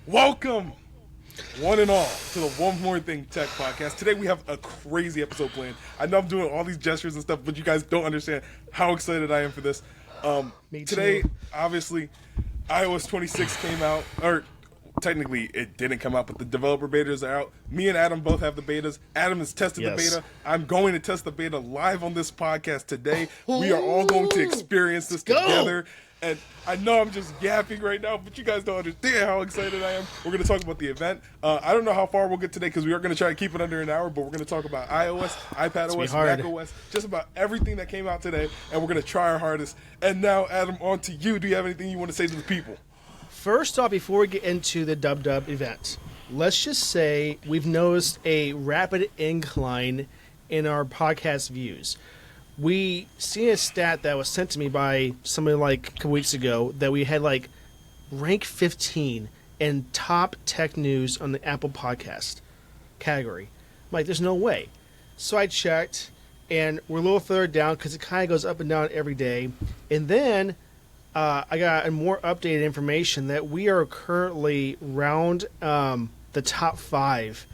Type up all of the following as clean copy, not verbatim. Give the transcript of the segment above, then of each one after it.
Welcome, one and all, to the One More Thing Tech Podcast. Today we have a crazy episode planned. I know I'm doing all these gestures and stuff, but you guys don't understand how excited I am for this. Today, obviously, iOS 26 came out, or technically it didn't come out, but the developer betas are out. Me and Adam both have the betas. Adam has tested the beta. I'm going to test the beta live on this podcast today. We are all going to experience this together. And I know I'm just yapping right now, but you guys don't understand how excited I am. We're going to talk about the event. I don't know how far we'll get today because we are going to try to keep it under an hour, but we're going to talk about iOS, iPadOS, macOS, just about everything that came out today, and we're going to try our hardest. And now, Adam, on to you. Do you have anything you want to say to the people? First off, before we get into the WW event, let's just say we've noticed a rapid incline in our podcast views. We seen a stat that was sent to me by somebody like a couple weeks ago that we had like rank 15 in top tech news on the Apple podcast category. I'm like, there's no way. So I checked, and we're a little further down because it kind of goes up and down every day. And then I got more updated information that we are currently around the top 5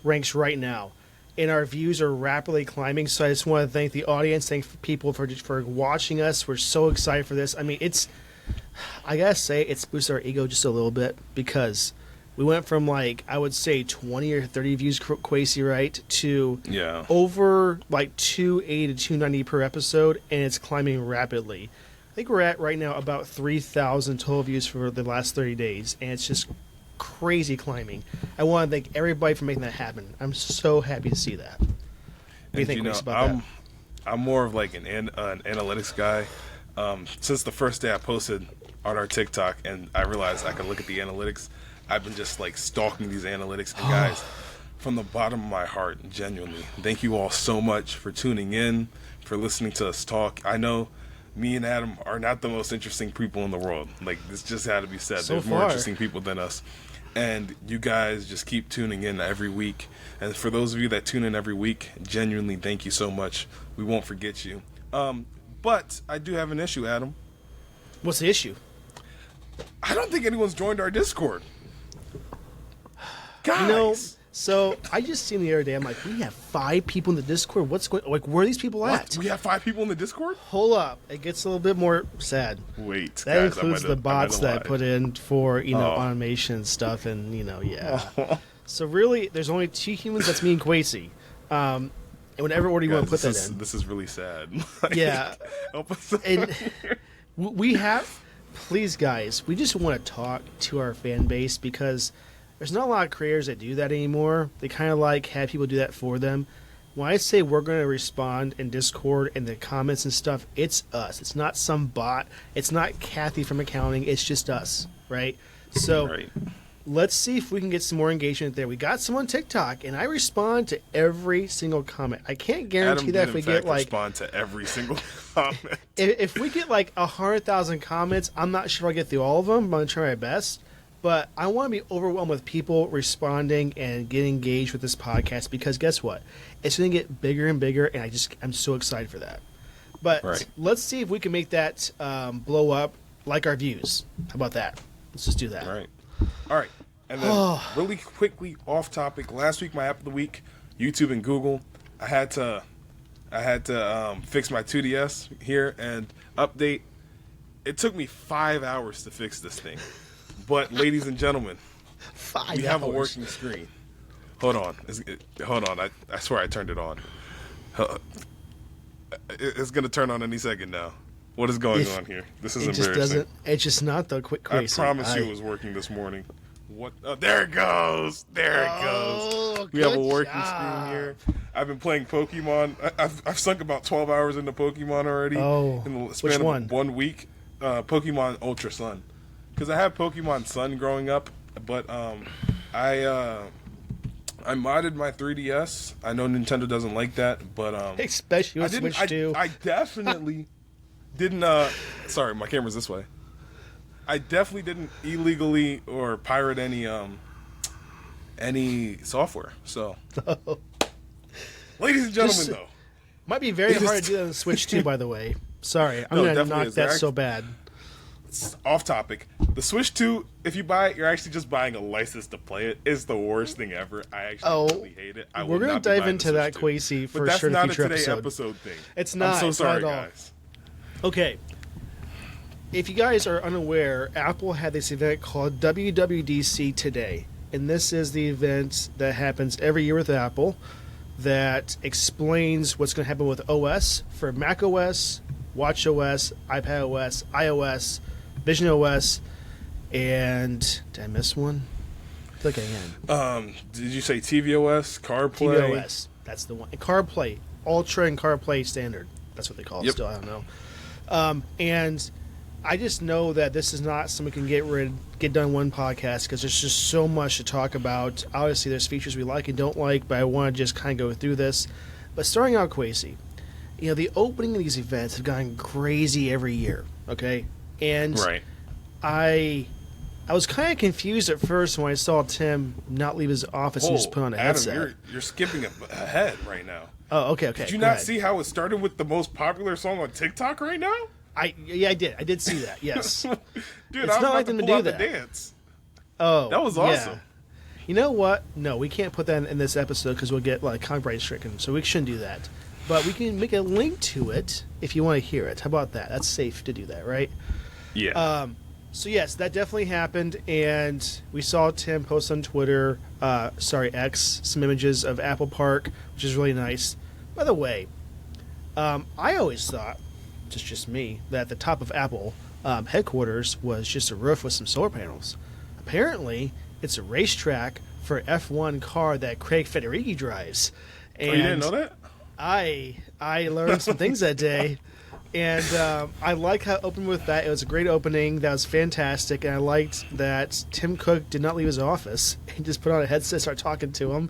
ranks right now. And our views are rapidly climbing, so I just want to thank the audience, thank people for watching us. We're so excited for this. I mean, I gotta say, it's boosted our ego just a little bit because we went from like, I would say 20 or 30 views, Kwesi, right, to over like 280 to 290 per episode, and it's climbing rapidly. I think we're at right now about 3,000 total views for the last 30 days, and it's just crazy climbing. I want to thank everybody for making that happen. I'm so happy to see that. What do you think, Chris, about that? I'm more of like an analytics guy. Since the first day I posted on our TikTok and I realized I could look at the analytics, I've been just like stalking these analytics. And guys, from the bottom of my heart, genuinely, thank you all so much for tuning in, for listening to us talk. I know me and Adam are not the most interesting people in the world. Like, this just had to be said. There's more interesting people than us. And you guys just keep tuning in every week. And for those of you that tune in every week, genuinely thank you so much. We won't forget you. But I do have an issue, Adam. What's the issue? I don't think anyone's joined our Discord. Guys! You know, so I just seen the other day, I'm like, we have 5 people in the Discord. What's going? Like, where are these people at? We have 5 people in the Discord? Hold up. It gets a little bit more sad. Wait. That guys, includes the bots that I put in for, automation stuff and, So really, there's only 2 humans. That's me and Kwesi. And whatever order you want to put that in. This is really sad. Yeah. And we have, please, guys, we just want to talk to our fan base because there's not a lot of creators that do that anymore. They kind of like have people do that for them. When I say we're going to respond in Discord and the comments and stuff, it's us. It's not some bot. It's not Kathy from accounting. It's just us, right? So let's see if we can get some more engagement there. We got some on TikTok, and I respond to every single comment. I can't guarantee that if we get like respond to every single comment. If we get like 100,000 comments, I'm not sure I'll get through all of them. I'm going to try my best. But I want to be overwhelmed with people responding and getting engaged with this podcast because guess what? It's going to get bigger and bigger, and I'm so excited for that. But let's see if we can make that blow up like our views. How about that? Let's just do that. All right. And then really quickly, off topic. Last week, my app of the week, YouTube and Google. I had to fix my 2DS here and update. It took me 5 hours to fix this thing. But, ladies and gentlemen, we have a working screen. Hold on. I swear I turned it on. It's going to turn on any second now. What is going on here? This is embarrassing. It's just not the quick Kwesi. I promise you it was working this morning. What? Oh, there it goes. There it goes. We have a working screen here. I've been playing Pokemon. I've sunk about 12 hours into Pokemon already. In the span of 1 week. Pokemon Ultra Sun. Because I had Pokemon Sun growing up, but I modded my 3DS. I know Nintendo doesn't like that, but especially with Switch 2. I definitely didn't. Sorry, my camera's this way. I definitely didn't illegally or pirate any software. So, ladies and gentlemen, though, might be very hard to do that on the Switch 2. By the way, sorry, I'm gonna knock that so bad. Off topic. The Switch 2, if you buy it, you're actually just buying a license to play it. It's the worst thing ever. I actually really hate it. We're going to dive into that, Kwesi, for sure in a future episode. But that's not a today episode thing. It's not. I'm so sorry, not at all. guys. Okay. If you guys are unaware, Apple had this event called WWDC today. And this is the event that happens every year with Apple that explains what's going to happen with OS for Mac OS, Watch OS, iPad OS, iOS, Vision OS, and did I miss one? I feel like I am. Did you say tvOS, CarPlay? tvOS, that's the one. And CarPlay, Ultra and CarPlay Standard. That's what they call it. Still, I don't know. And I just know that this is not something we can get done in one podcast because there's just so much to talk about. Obviously, there's features we like and don't like, but I want to just kind of go through this. But starting out, Kwesi, the opening of these events have gone crazy every year. Okay, and I was kind of confused at first when I saw Tim not leave his office and just put on a headset. Adam, you're skipping ahead right now. Oh, okay. Did you not see how it started with the most popular song on TikTok right now? Yeah, I did. I did see that. Yes, dude, it's I was not like about them to to pull do out that. the dance. Oh, that was awesome. Yeah. You know what? No, we can't put that in this episode because we'll get copyright stricken. So we shouldn't do that. But we can make a link to it if you want to hear it. How about that? That's safe to do that, right? Yeah. So yes, that definitely happened, and we saw Tim post on Twitter, X, some images of Apple Park, which is really nice. By the way, I always thought, just me, that the top of Apple headquarters was just a roof with some solar panels. Apparently, it's a racetrack for an F1 car that Craig Federighi drives. And you didn't know that? I learned some things that day. And I like how it opened with that. It was a great opening. That was fantastic. And I liked that Tim Cook did not leave his office. He just put on a headset and started talking to him.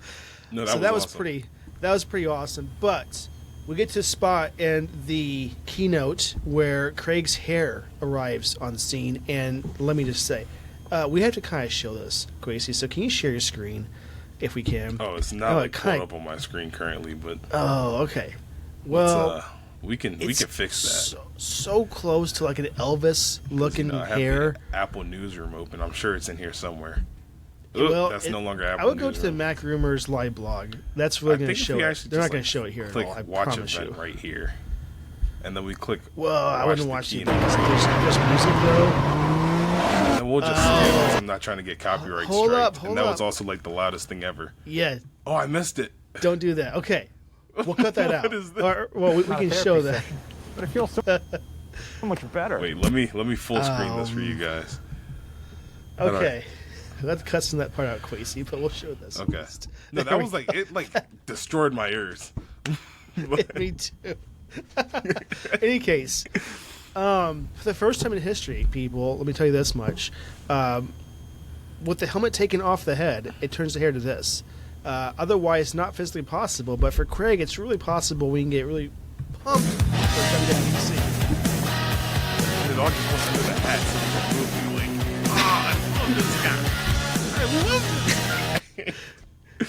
No, that was awesome. That was pretty awesome. But we get to a spot in the keynote where Craig's hair arrives on scene. And let me just say, we have to kind of show this, Kwesi. So can you share your screen if we can? Oh, it's not pulling up on my screen currently, but... Oh, okay. Well... We can fix that. So close to like an Elvis looking hair. Have the Apple Newsroom open. I'm sure it's in here somewhere. Well, that's no longer Apple. I would go to the Mac Rumors live blog. That's really going to show it. They're not going to show it here at all. I watch promise event you. right here, and then we click. Well, I wouldn't watch the event. There's music though. And we'll just see it because I'm not trying to get copyright strike. Hold up. And that was also like the loudest thing ever. Yeah. Oh, I missed it. Don't do that. Okay. We'll cut that out. What is this? Well, we can show that. But it feels so much better. Wait, let me full screen this for you guys. Okay. Let's cut some of that part out, Kwesi, but we'll show this. Okay. No, that was it destroyed my ears. Me too. Any case, for the first time in history, people, let me tell you this much. With the helmet taken off the head, it turns the hair to this. Otherwise, not physically possible, but for Craig, it's really possible we can get really pumped for WWDC. It all just wants to do the hat so you can move I love this guy. I love this guy.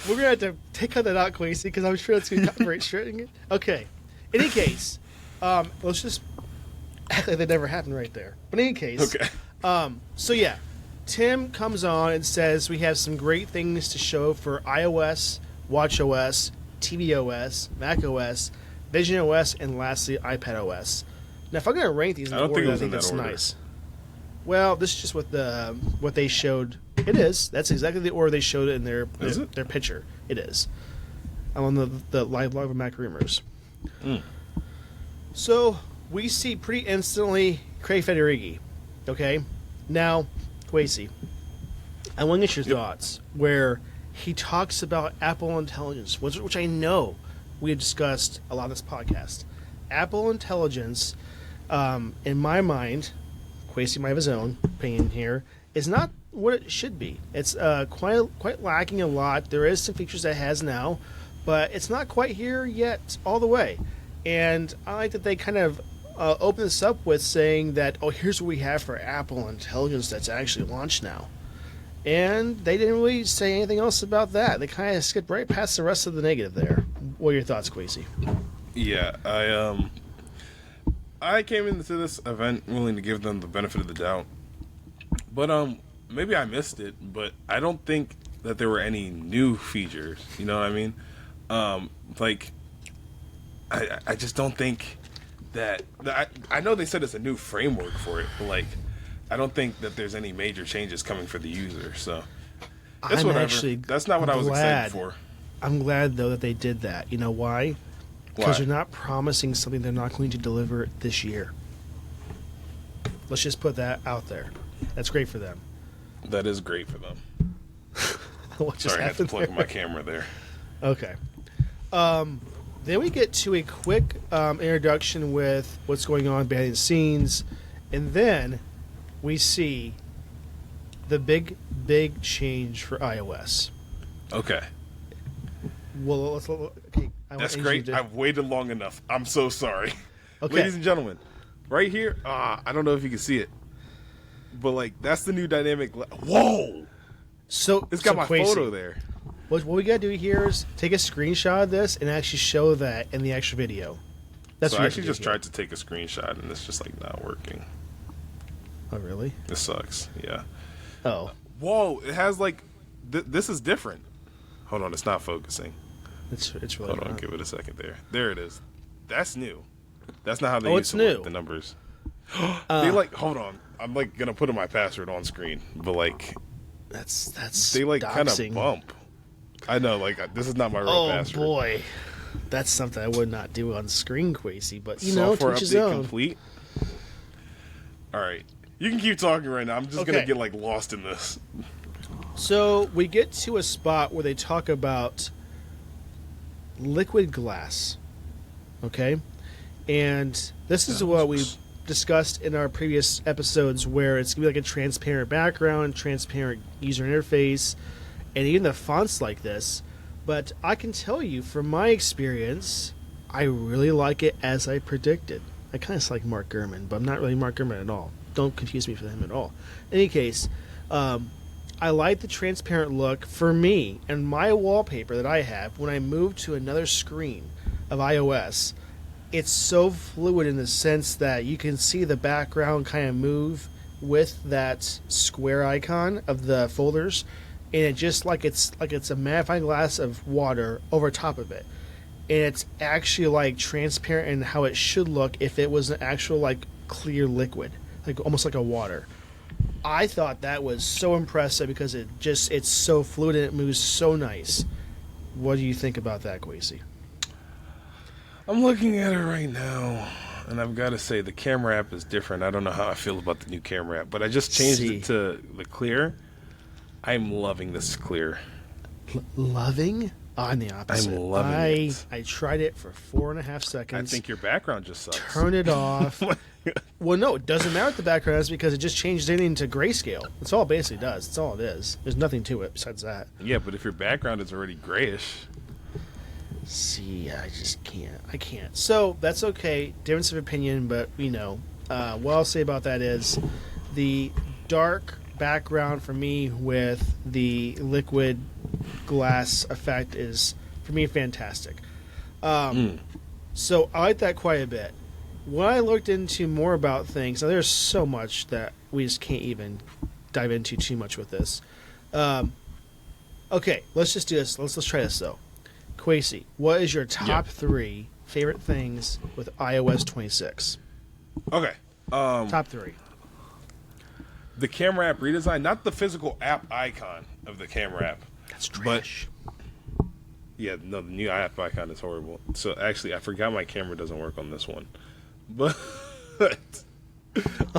We're going to have to take that out, Kwesi, because I'm sure it's going to copyright striking. Okay. In any case, let's just act like that never happened right there. But in any case, okay. So yeah, Tim comes on and says we have some great things to show for iOS, watchOS, tvOS, macOS, Vision OS, and lastly, iPad OS. Now, if I'm going to rank these in order, I think that's nice. Well, this is just what they showed. It is. That's exactly the order they showed it in their picture. It is. I'm on the live blog of Mac Rumors. So we see pretty instantly Craig Federighi. Okay, now Kwesi, I want to get your thoughts where he talks about Apple Intelligence, which I know we have discussed a lot on this podcast. Apple Intelligence, in my mind, Kwesi might have his own opinion here, is not what it should be. It's quite lacking a lot. There is some features that it has now, but it's not quite here yet all the way. And I like that they kind of open this up with saying that, oh, here's what we have for Apple Intelligence that's actually launched now. And they didn't really say anything else about that. They kind of skipped right past the rest of the negative there. What are your thoughts, Kwesi? Yeah, I came into this event willing to give them the benefit of the doubt. But maybe I missed it, but I don't think that there were any new features. You know what I mean? Like, I just don't think that I know they said it's a new framework for it, but like, I don't think that there's any major changes coming for the user. So it's I'm whatever. actually That's not what I was excited for. I'm glad though that they did that. You know why? Because they're not promising something they're not going to deliver this year. Let's just put that out there. That's great for them. That is great for them. What just Sorry, I had to happened plug there? my camera there. Okay. Then we get to a quick introduction with what's going on behind the scenes, and then we see the big change for iOS. Okay. Well, okay. That's great. I've waited long enough. I'm so sorry. Okay. Ladies and gentlemen, right here, I don't know if you can see it, but like, that's the new dynamic. Whoa! So It's got my Kwesi, photo there. What we gotta do here is take a screenshot of this and actually show that in the actual video. That's So what I we actually have to just do here. tried to take a screenshot and it's just like not working. Oh really? This sucks. Yeah. Oh, Whoa! It has like, this is different. Hold on, it's not focusing. it's really. Hold on, not. give it a second there. There it is. That's new. That's not how they Oh, used it's to new. work the numbers. They like, hold on. I'm like gonna put in my password on screen, but like That's they like kind of doxing. bump. I know, like this is not my real Oh password. boy, that's something I would not do on screen, Kwesi. But you know, Software to each his update own. complete. All right, you can keep talking right now. I'm just Okay. gonna get like lost in this. So we get to a spot where they talk about liquid glass. Okay, and this is what we discussed in our previous episodes, where it's gonna be like a transparent background, transparent user interface, and even the fonts like this. But I can tell you from my experience, I really like it as I predicted. I kind of like Mark Gurman, but I'm not really Mark Gurman at all. Don't confuse me for him at all. In any case, I like the transparent look for me and my wallpaper that I have when I move to another screen of iOS. It's so fluid in the sense that you can see the background kind of move with that square icon of the folders, and it just like it's a magnifying glass of water over top of it, and it's actually like transparent in how it should look if it was an actual like clear liquid, like almost like a water. I thought that was so impressive because it's so fluid and it moves so nice. What do you think about that, Kwesi? I'm looking at it right now, and I've got to say the camera app is different. I don't know how I feel about the new camera app, but I just changed it to the clear. I'm loving this clear. Loving? I'm the opposite. I'm loving it. I tried it for 4.5 I seconds. think your background just sucks. Turn it off. Well, no, it doesn't matter what the background is because it just changed it into grayscale. That's all it basically does. That's all it is. There's nothing to it besides that. Yeah, but if your background is already grayish, See, I just can't. I can't. So that's okay. Difference of opinion, but what I'll say about that is the dark background for me with the liquid glass effect is for me fantastic. So I like that quite a bit. When I looked into more about things, now there's so much that we just can't even dive into too much with this. Okay, let's just do this. Let's try this though. Kwesi, what is your top 3 favorite things with iOS 26? okay. Top 3. The camera app redesign, not the physical app icon of the camera app. That's trash. Yeah, no, the new app icon is horrible. So actually, I forgot my camera doesn't work on this one. But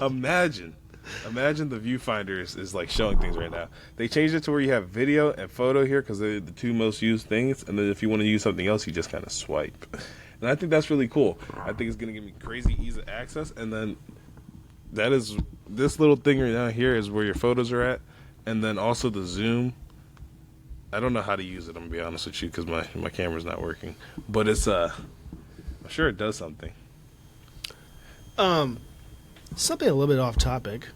imagine the viewfinder is like showing things right now. They changed it to where you have video and photo here because they're the 2 most used things. And then if you want to use something else, you just kind of swipe. And I think that's really cool. I think it's going to give me crazy ease of access. And then that is this little thing right down here is where your photos are at. And then also the zoom. I don't know how to use it, I'm going to be honest with you, because my camera's not working. But it's, I'm sure it does something. Something a little bit off topic.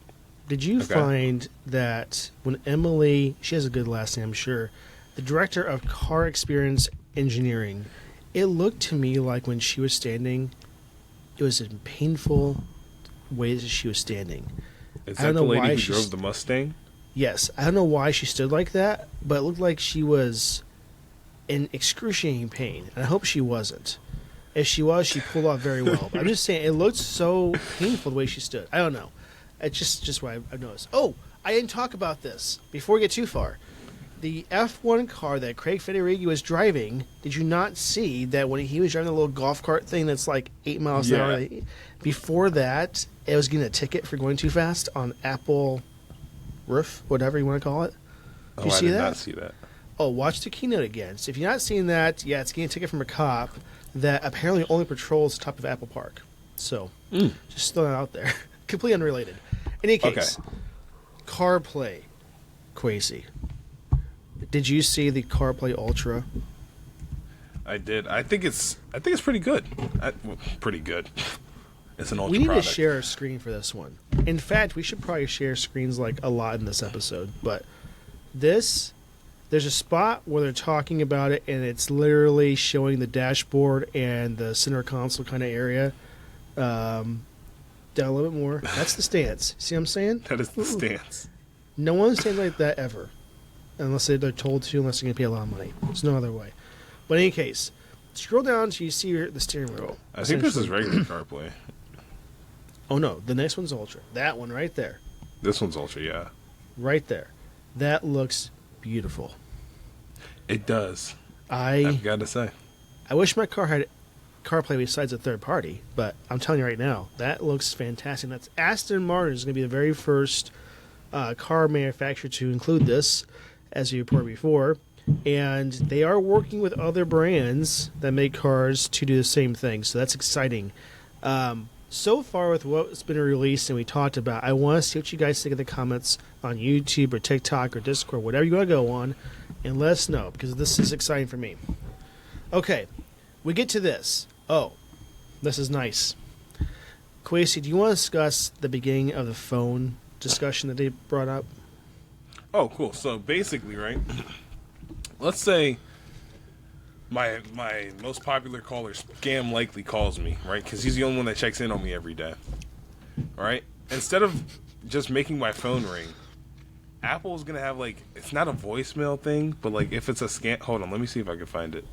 Did you find that when Emily, she has a good last name, I'm sure, the director of car experience engineering, it looked to me like when she was standing, it was in painful ways that she was standing. Is I that don't the know lady why who she's- drove the Mustang? Yes, I don't know why she stood like that, but it looked like she was in excruciating pain, and I hope she wasn't. If she was, she pulled off very well. But I'm just saying, it looked so painful the way she stood. I don't know. It's just what I've noticed. Oh, I didn't talk about this before we get too far. The F1 car that Craig Federighi was driving, did you not see that when he was driving the little golf cart thing that's like 8 miles an hour? Before that, it was getting a ticket for going too fast on Apple Roof, whatever you want to call it. Did you see I did that? not see that. Oh, watch the keynote again. So if you're not seeing that, yeah, it's getting a ticket from a cop that apparently only patrols the top of Apple Park. So, just throw that out there. Completely unrelated. In any case, CarPlay, Kwesi. Did you see the CarPlay Ultra? I did. I think it's pretty good. Pretty good. It's an ultra We need product. to share a screen for this one. In fact, we should probably share screens like a lot in this episode. But there's a spot where they're talking about it, and it's literally showing the dashboard and the center console kind of area. Down a little bit more. That's the stance. See what I'm saying? That is the stance. No one stands like that ever. Unless they're told to, unless they're going to pay a lot of money. There's no other way. But in any case, scroll down so you see the steering wheel. I think this is regular CarPlay. Oh, no. The next one's Ultra. That one right there. This one's ultra, yeah. Right there. That looks beautiful. It does. I I've got to say. wish my car had CarPlay besides a third party, but I'm telling you right now, that looks fantastic. That's Aston Martin is going to be the very first car manufacturer to include this, as you reported before, and they are working with other brands that make cars to do the same thing. So that's exciting. So far with what's been released and we talked about, I want to see what you guys think in the comments on YouTube or TikTok or Discord, whatever you want to go on, and let us know, because this is exciting for me. Okay, we get to this. Oh, this is nice. Kwesi, do you want to discuss the beginning of the phone discussion that they brought up? Oh, cool. So basically, right? Let's say my most popular caller, Scam Likely, calls me, right? Because he's the only one that checks in on me every day. All right? Instead of just making my phone ring, Apple's going to have, like, it's not a voicemail thing, but, like, if it's a scam... Hold on, let me see if I can find it.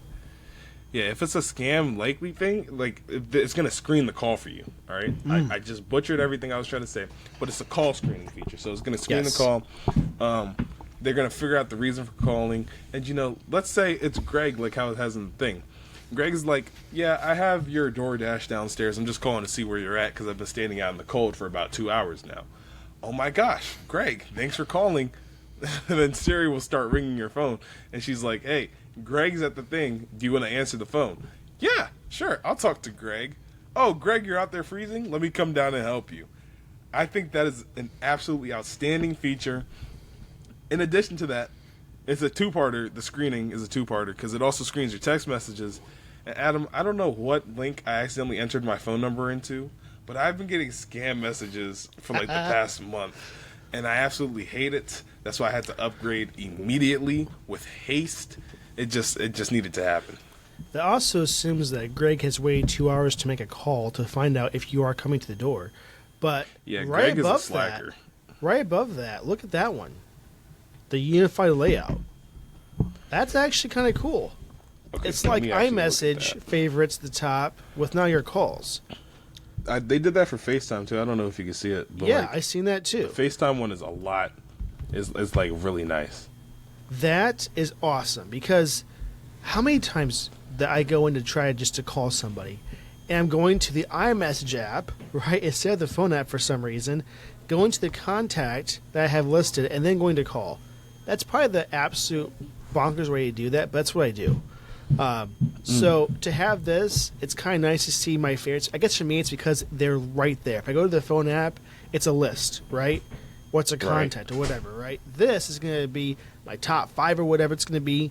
Yeah, if it's a Scam Likely thing, like, it's going to screen the call for you, all right? I just butchered everything I was trying to say, but it's a call screening feature, so it's going to screen the call. They're going to figure out the reason for calling. And, you know, let's say it's Greg, like how it has in the thing. Greg's like, yeah, I have your DoorDash downstairs. I'm just calling to see where you're at because I've been standing out in the cold for about 2 hours now. Oh, my gosh, Greg, thanks for calling. And then Siri will start ringing your phone. And she's like, hey, Greg's at the thing. Do you want to answer the phone? Yeah, sure, I'll talk to Greg. Oh, Greg, you're out there freezing? Let me come down and help you. I think that is an absolutely outstanding feature. In addition to that, it's a two-parter. The screening is a two-parter because it also screens your text messages. And Adam, I don't know what link I accidentally entered my phone number into, but I've been getting scam messages for like the past month, and I absolutely hate it. That's why I had to upgrade immediately with haste. It just needed to happen. That also assumes that Greg has waited 2 hours to make a call to find out if you are coming to the door. But Yeah, right Greg is a above slacker. right above that, look at that one. The unified layout. That's actually kind of cool. Okay, It's let like me actually look at iMessage that. favorites the top with now your calls. They did that for FaceTime too. I don't know if you can see it, but Yeah, like, I seen that too. the FaceTime one is a lot. It's like really nice. That is awesome because how many times that I go in to try just to call somebody and I'm going to the iMessage app, right, instead of the phone app for some reason, going to the contact that I have listed and then going to call. That's probably the absolute bonkers way to do that, but that's what I do. So to have this, it's kind of nice to see my favorites. I guess for me, it's because they're right there. If I go to the phone app, it's a list, right? What's a contact or whatever, right? This is going to be my top 5 or whatever it's going to be,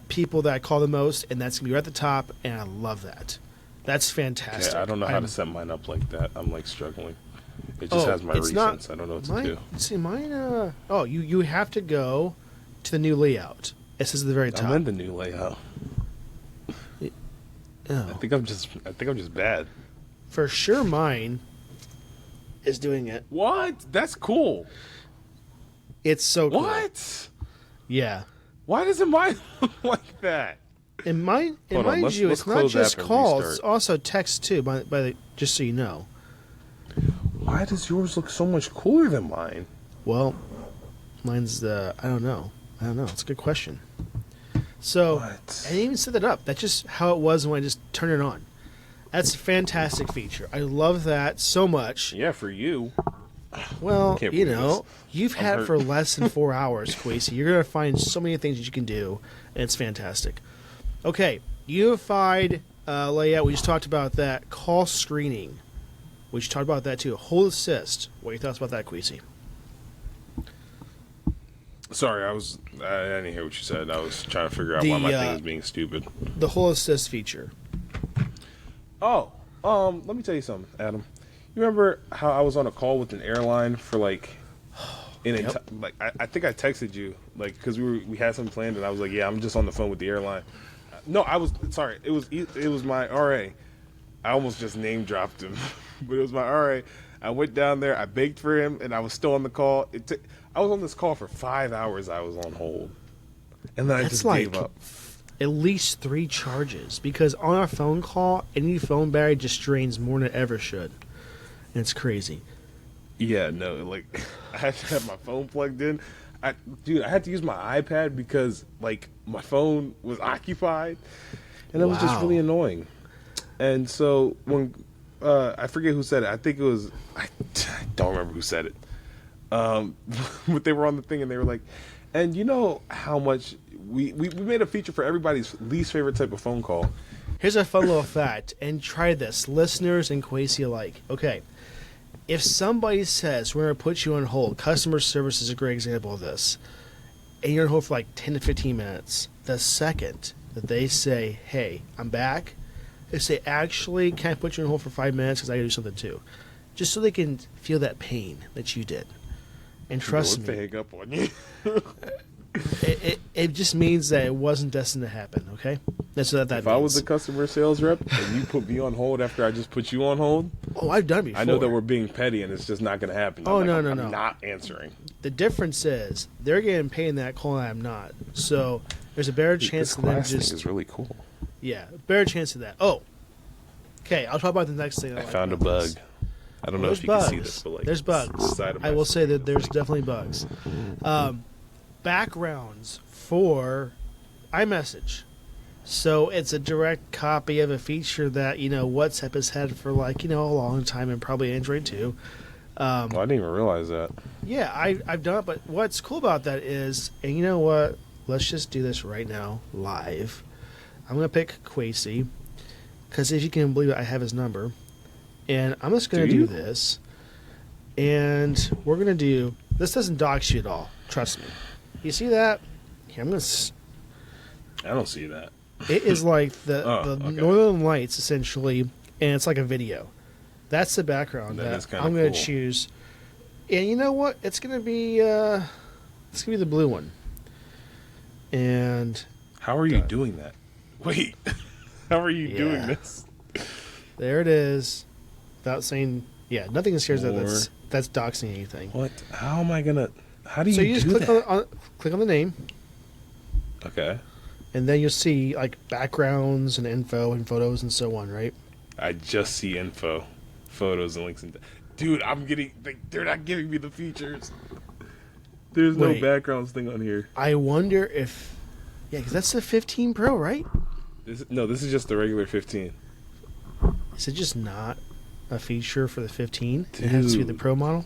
people that I call the most, and that's going to be right at the top, and I love that. That's fantastic. Yeah, I don't know how to set mine up like that. I'm like struggling. It just has my recents. I don't know what to do. See, mine, you have to go to the new layout. It says at the very top. I'm in the new layout. Oh. I think I'm just bad. For sure mine is doing it. What? That's cool. It's so cool. What? Yeah. Why doesn't mine look like that? And mind you, let's it's not close just app and calls; restart. it's also text too. Just so you know. Why does yours look so much cooler than mine? Well, mine's I don't know. It's a good question. So What? I didn't even set that up. That's just how it was when I just turned it on. That's a fantastic feature. I love that so much. Yeah, for you. Well, Can't you believe know, this. you've I'm had it hurt. for less than 4 hours, Kwesi. You're going to find so many things that you can do, and it's fantastic. Okay, unified layout. We just talked about that. Call screening. We just talked about that too. Hold assist. What are your thoughts about that, Kwesi? Sorry, I didn't hear what you said. I was trying to figure out why my thing was being stupid. The hold assist feature. Oh, let me tell you something, Adam. You remember how I was on a call with an airline for like, Yep. I think I texted you like because we had something planned and I was like, yeah, I'm just on the phone with the airline. No, I was sorry. It was my RA. I almost just name dropped him, but it was my RA. I went down there. I begged for him, and I was still on the call. I was on this call for 5 hours. I was on hold, and then I That's just like gave up. at least 3 charges because on a phone call, any phone battery just drains more than it ever should. And it's crazy. Yeah, no, like I had to have my phone plugged in. I had to use my iPad because like my phone was occupied, and it was just Wow. really annoying. And so when I forget who said it, I think it was I don't remember who said it. But they were on the thing and they were like, and you know how much we made a feature for everybody's least favorite type of phone call. Here's a fun little fact, and try this, listeners and Kwesi alike. Okay, if somebody says we're going to put you on hold, customer service is a great example of this, and you're on hold for like 10 to 15 minutes, the second that they say, hey, I'm back, they say, actually, can I put you on hold for 5 minutes because I got to do something too? Just so they can feel that pain that you did. And trust What's the me, hang up on you? it just means that it wasn't destined to happen, okay? That's what that If means. I was a customer sales rep and you put me on hold after I just put you on hold, Oh, I've done it before. I know that we're being petty and it's just not going to happen. Oh, I'm no, like, no, I'm no. not answering. The difference is they're getting paid in that call and I'm not. So there's a better chance This of them class thing just... is really cool. Yeah, better chance of that. Oh, okay, I'll talk about the next thing. I like found a about bug. this. I don't know There's if you bugs. can see this, but like There's it's the bugs. side of I my will say that there's definitely bugs. Backgrounds for iMessage. So it's a direct copy of a feature that, WhatsApp has had for a long time, and probably Android too. Well, I didn't even realize that. Yeah, I've done it, but what's cool about that is, and you know what? Let's just do this right now, live. I'm going to pick Kwesi, because if you can believe it, I have his number. And I'm just going to Do you? do this. And we're going to do... This doesn't dox you at all. Trust me. You see that? Here, I'm going to... I don't see that. It is like the Okay. Northern Lights, essentially, and it's like a video. That's the background That that is kinda I'm going to cool. choose. And you know what? It's going to be the blue one. And How are you doing that? Wait. How are you doing Yeah. this? there it is. Without saying, yeah, nothing scares that. Or- That's doxing anything. What? How am I gonna? How do you So you just do click that? click on the name, Okay. and then you'll see like backgrounds and info and photos and so on, right? I just see info, photos, and links. Dude, they're not giving me the features. There's no Wait. backgrounds thing on here. I wonder if, yeah, because that's the 15 Pro, right? This is just the regular 15. Is it just not a feature for the 15? It has to be the Dude. Pro model.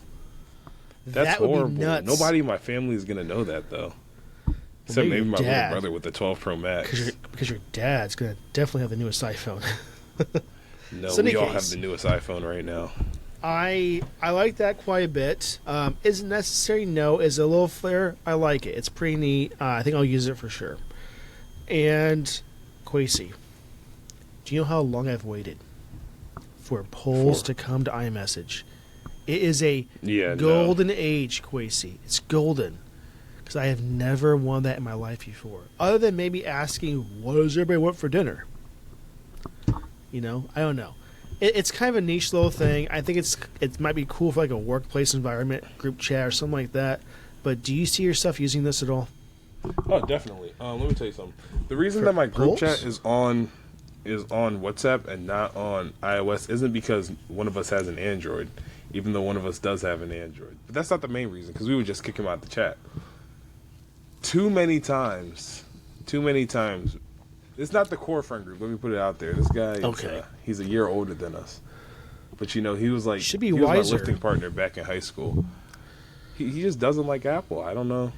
That's that would horrible. be nuts. Nobody in my family is gonna know that though. Except maybe maybe my your dad. little brother with the 12 Pro Max. Because your dad's gonna definitely have the newest iPhone. No, So in we any all case- have the newest iPhone right now. I like that quite a bit. Is it necessary? No. Is it a little flare? I like it. It's pretty neat. I think I'll use it for sure. And Kwesi, do you know how long I've waited for polls to come to iMessage? It is a Yeah, golden age, Kwesi. It's golden. Because I have never won that in my life before. Other than maybe asking, what does everybody want for dinner? I don't know. It's kind of a niche little thing. I think it might be cool for like a workplace environment, group chat or something like that. But do you see yourself using this at all? Oh, definitely. Let me tell you something. The reason that my group chat is on WhatsApp and not on iOS isn't because one of us has an Android, even though one of us does have an Android. But that's not the main reason, because we would just kick him out the chat. Too many times. It's not the core friend group. Let me put it out there. This guy, he's a year older than us. But, he was like, should be he was wiser. my lifting partner back in high school. He just doesn't like Apple. I don't know.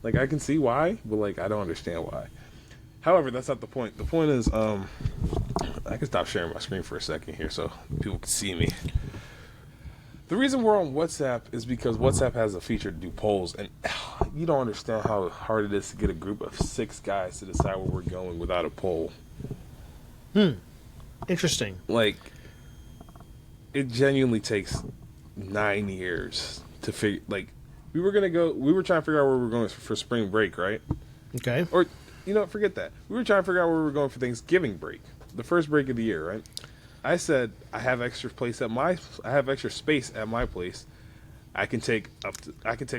Like, I can see why, but, like, I don't understand why. However, that's not the point. The point is, I can stop sharing my screen for a second here so people can see me. The reason we're on WhatsApp is because WhatsApp has a feature to do polls, and you don't understand how hard it is to get a group of 6 guys to decide where we're going without a poll. Interesting. Like, it genuinely takes 9 years to figure. Like, we were trying to figure out where we were going for spring break, right? Okay. Or, forget that. We were trying to figure out where we were going for Thanksgiving break, the first break of the year, right? I said I have extra space at my place. I can take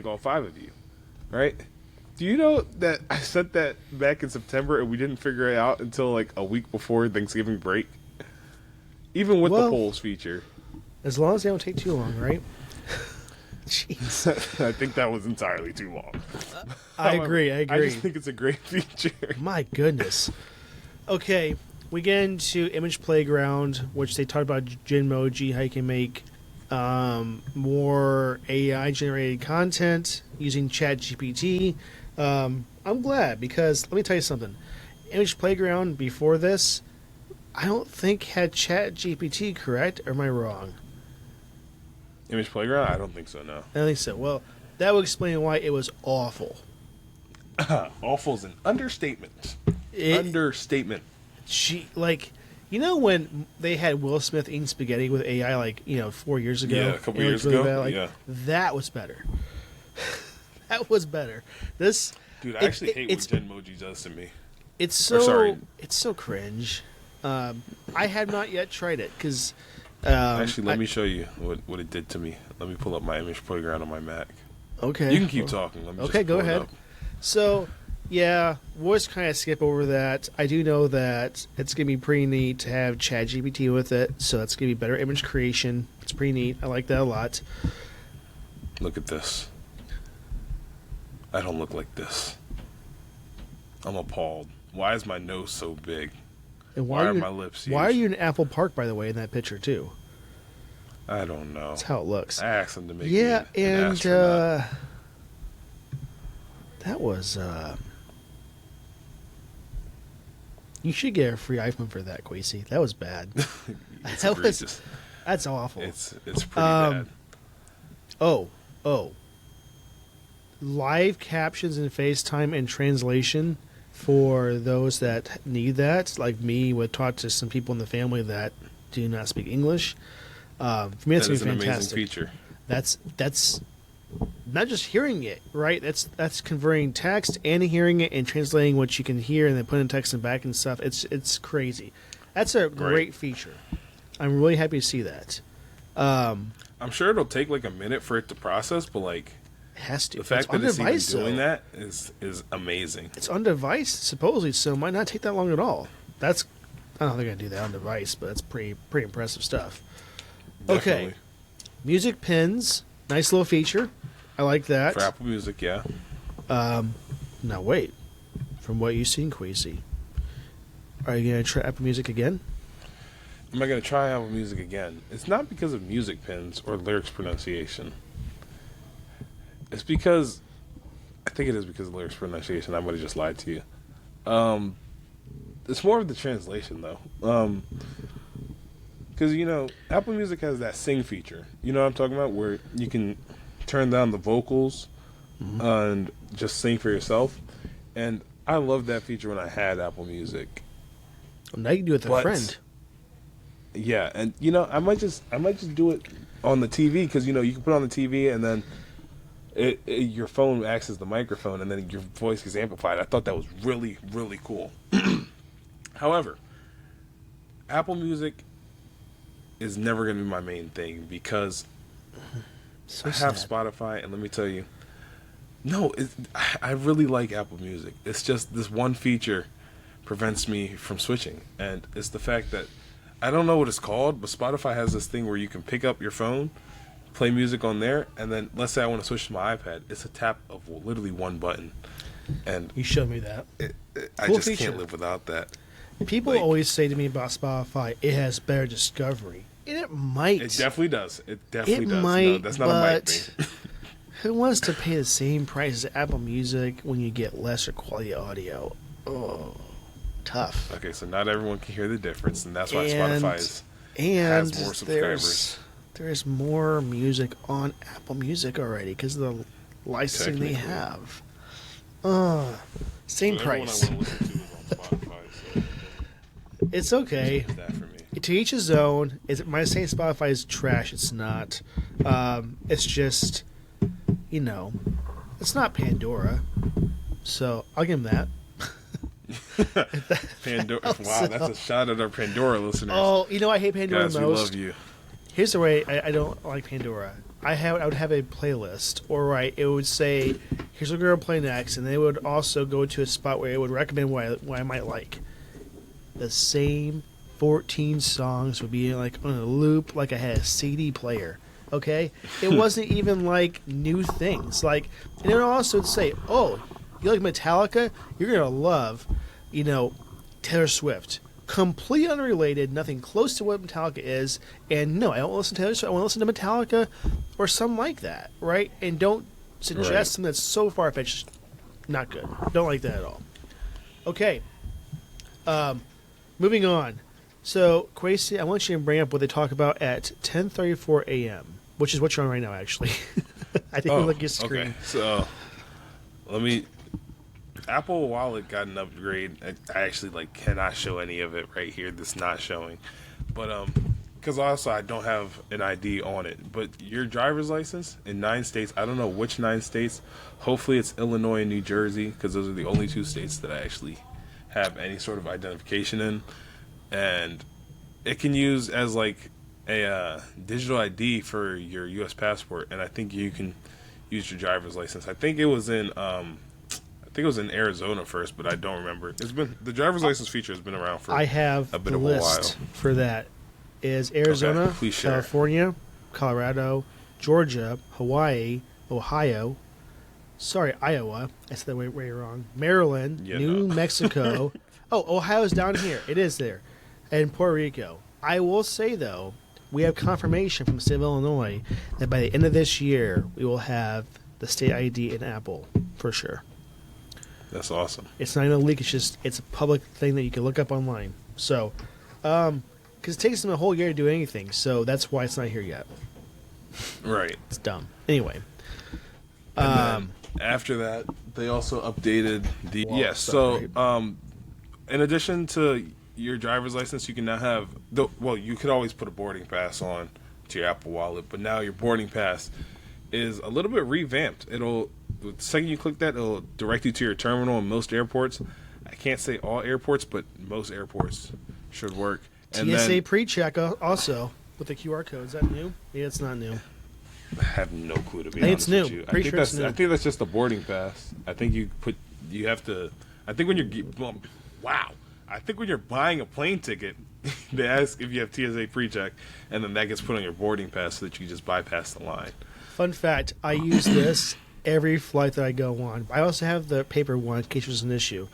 all 5 of you, right? Do you know that I said that back in September and we didn't figure it out until like a week before Thanksgiving break? Even with the polls feature. As long as they don't take too long, right? Jeez. I think that was entirely too long. I agree. I just think it's a great feature. My goodness. Okay, we get into Image Playground, which they talked about Genmoji, how you can make more AI-generated content using ChatGPT. I'm glad, because let me tell you something. Image Playground before this, I don't think had ChatGPT, correct? Or am I wrong? Image Playground? I don't think so, no. I don't think so. Well, that would explain why it was awful. Awful is an understatement. Understatement. When they had Will Smith eating spaghetti with AI 4 years ago? Yeah, a couple years ago. Bad, that was better. That was better. This, dude, I actually hate what Genmoji does to me. It's so cringe. I have not yet tried it because. Actually, let me show you what it did to me. Let me pull up my Image Playground on my Mac. Okay. You can keep talking. Let me just go pull it ahead. up. So, yeah, we'll just kind of skip over that. I do know that it's going to be pretty neat to have ChatGPT with it, so that's going to be better image creation. It's pretty neat. I like that a lot. Look at this. I don't look like this. I'm appalled. Why is my nose so big? And why are my lips huge? Why are you in Apple Park, by the way, in that picture, too? I don't know. That's how it looks. I asked him to make me an astronaut. That was... You should get a free iPhone for that, Kwesi. That was bad. That's awful. It's pretty bad. Oh. Live captions in FaceTime and translation for those that need that, like me, would talk to some people in the family that do not speak English. For me, that's going to be fantastic. An amazing feature. That's not just hearing it, right? That's converting text and hearing it and translating what you can hear and then putting text in back and stuff. It's crazy. That's a great feature. I'm really happy to see that. I'm sure it'll take like a minute for it to process, but like it has to. The fact that it's even doing that is amazing. It's on device supposedly, so it might not take that long at all. I don't think I can do that on device, but that's pretty impressive stuff. Definitely. Okay, music pins, nice little feature. I like that for Apple Music. Yeah. Now wait, from what you've seen, Kwesi, are you gonna try Apple Music again? Am I going to try Apple Music again? It's not because of music pins or lyrics pronunciation. It's because... I think it is because of lyrics pronunciation. I might have just lied to you. It's more of the translation, though. Because, Apple Music has that sing feature. You know what I'm talking about? Where you can turn down the vocals and just sing for yourself. And I loved that feature when I had Apple Music. Well, now you can do it with a friend. Yeah, and I might just do it on the TV because you can put it on the TV and then your phone acts as the microphone and then your voice gets amplified. I thought that was really, really cool. However, Apple Music is never going to be my main thing because So I have sad. Spotify, and let me tell you, no, I really like Apple Music. It's just this one feature prevents me from switching, and it's the fact that I don't know what it's called, but Spotify has this thing where you can pick up your phone, play music on there, and then let's say I want to switch to my iPad. It's a tap of literally one button, and You showed me that. I Cool just feature. can't live without that. People Like- always say to me about Spotify, it has better discovery. And it might. It definitely does. It definitely It does. No, might, that's not a might but thing. who wants to pay the same price as Apple Music when you get lesser quality audio? Oh, tough. Okay, so not everyone can hear the difference, and that's why And- Spotify has And more subscribers. there's more music on Apple Music already because of the licensing they Technically. have. Same price. Everyone I want to listen to is on Spotify, so It's okay. it's that for me. To each his own. Is it my saying Spotify is trash? It's not. It's just, it's not Pandora. So I'll give him that. Pandora. Wow, that's a shot at our Pandora listeners. Oh, I hate Pandora Guys, the we most. love you. Here's the way I don't like Pandora. I would have a playlist, or it would say, "Here's what we're gonna play next," and they would also go to a spot where it would recommend what I might like. The same 14 songs would be like on a loop, like I had a CD player. Okay, it wasn't even like new things. Like, and it would also say, "Oh, you like Metallica? You're gonna love, Taylor Swift." Completely unrelated, nothing close to what Metallica is. And no, I don't listen to Taylor Swift. I want to listen to Metallica or something like that, right? And don't suggest Right. something that's so far fetched. Not good. Don't like that at all. Okay. Moving on. So, Kwesi, I want you to bring up what they talk about at 10:34 a.m., which is what you're on right now, actually. I think you look your screen. Okay. So Apple Wallet got an upgrade. I actually cannot show any of it right here. That's not showing, but because also I don't have an ID on it. But your driver's license in 9 states. I don't know which 9 states. Hopefully it's Illinois and New Jersey because those are the only 2 states that I actually have any sort of identification in, and it can use as a digital ID for your U.S. passport, and I think you can use your driver's license. I think it was in Arizona first, but I don't remember. It's been the driver's license feature has been around for I have a bit the of a list while. for that. Is Arizona, Okay, please share. California, Colorado, Georgia, Hawaii, Ohio. Sorry, Iowa. I said that way wrong. Maryland, Yeah, New no. Mexico. Oh, Ohio's down here. It is there. And Puerto Rico. I will say, though, we have confirmation from the state of Illinois that by the end of this year, we will have the state ID in Apple, for sure. That's awesome. It's not even a leak. It's a public thing that you can look up online. So, because it takes them a whole year to do anything, so that's why it's not here yet. Right. It's dumb. Anyway, And then after that, they also updated the Wall yes. stuff, So, in addition to your driver's license, you can now have you could always put a boarding pass on to your Apple Wallet, but now your boarding pass is a little bit revamped. The second you click that, it'll direct you to your terminal in most airports. I can't say all airports, but most airports should work. And TSA then pre-check also with the QR code. Is that new? Yeah, it's not new. I have no clue to be I think honest it's new. with you. Pretty sure it's new. I think that's just a boarding pass. I think you have to. I think when I think when you're buying a plane ticket, they ask if you have TSA pre-check, and then that gets put on your boarding pass so that you just bypass the line. Fun fact: I use this every flight that I go on. I also have the paper one in case there's an issue,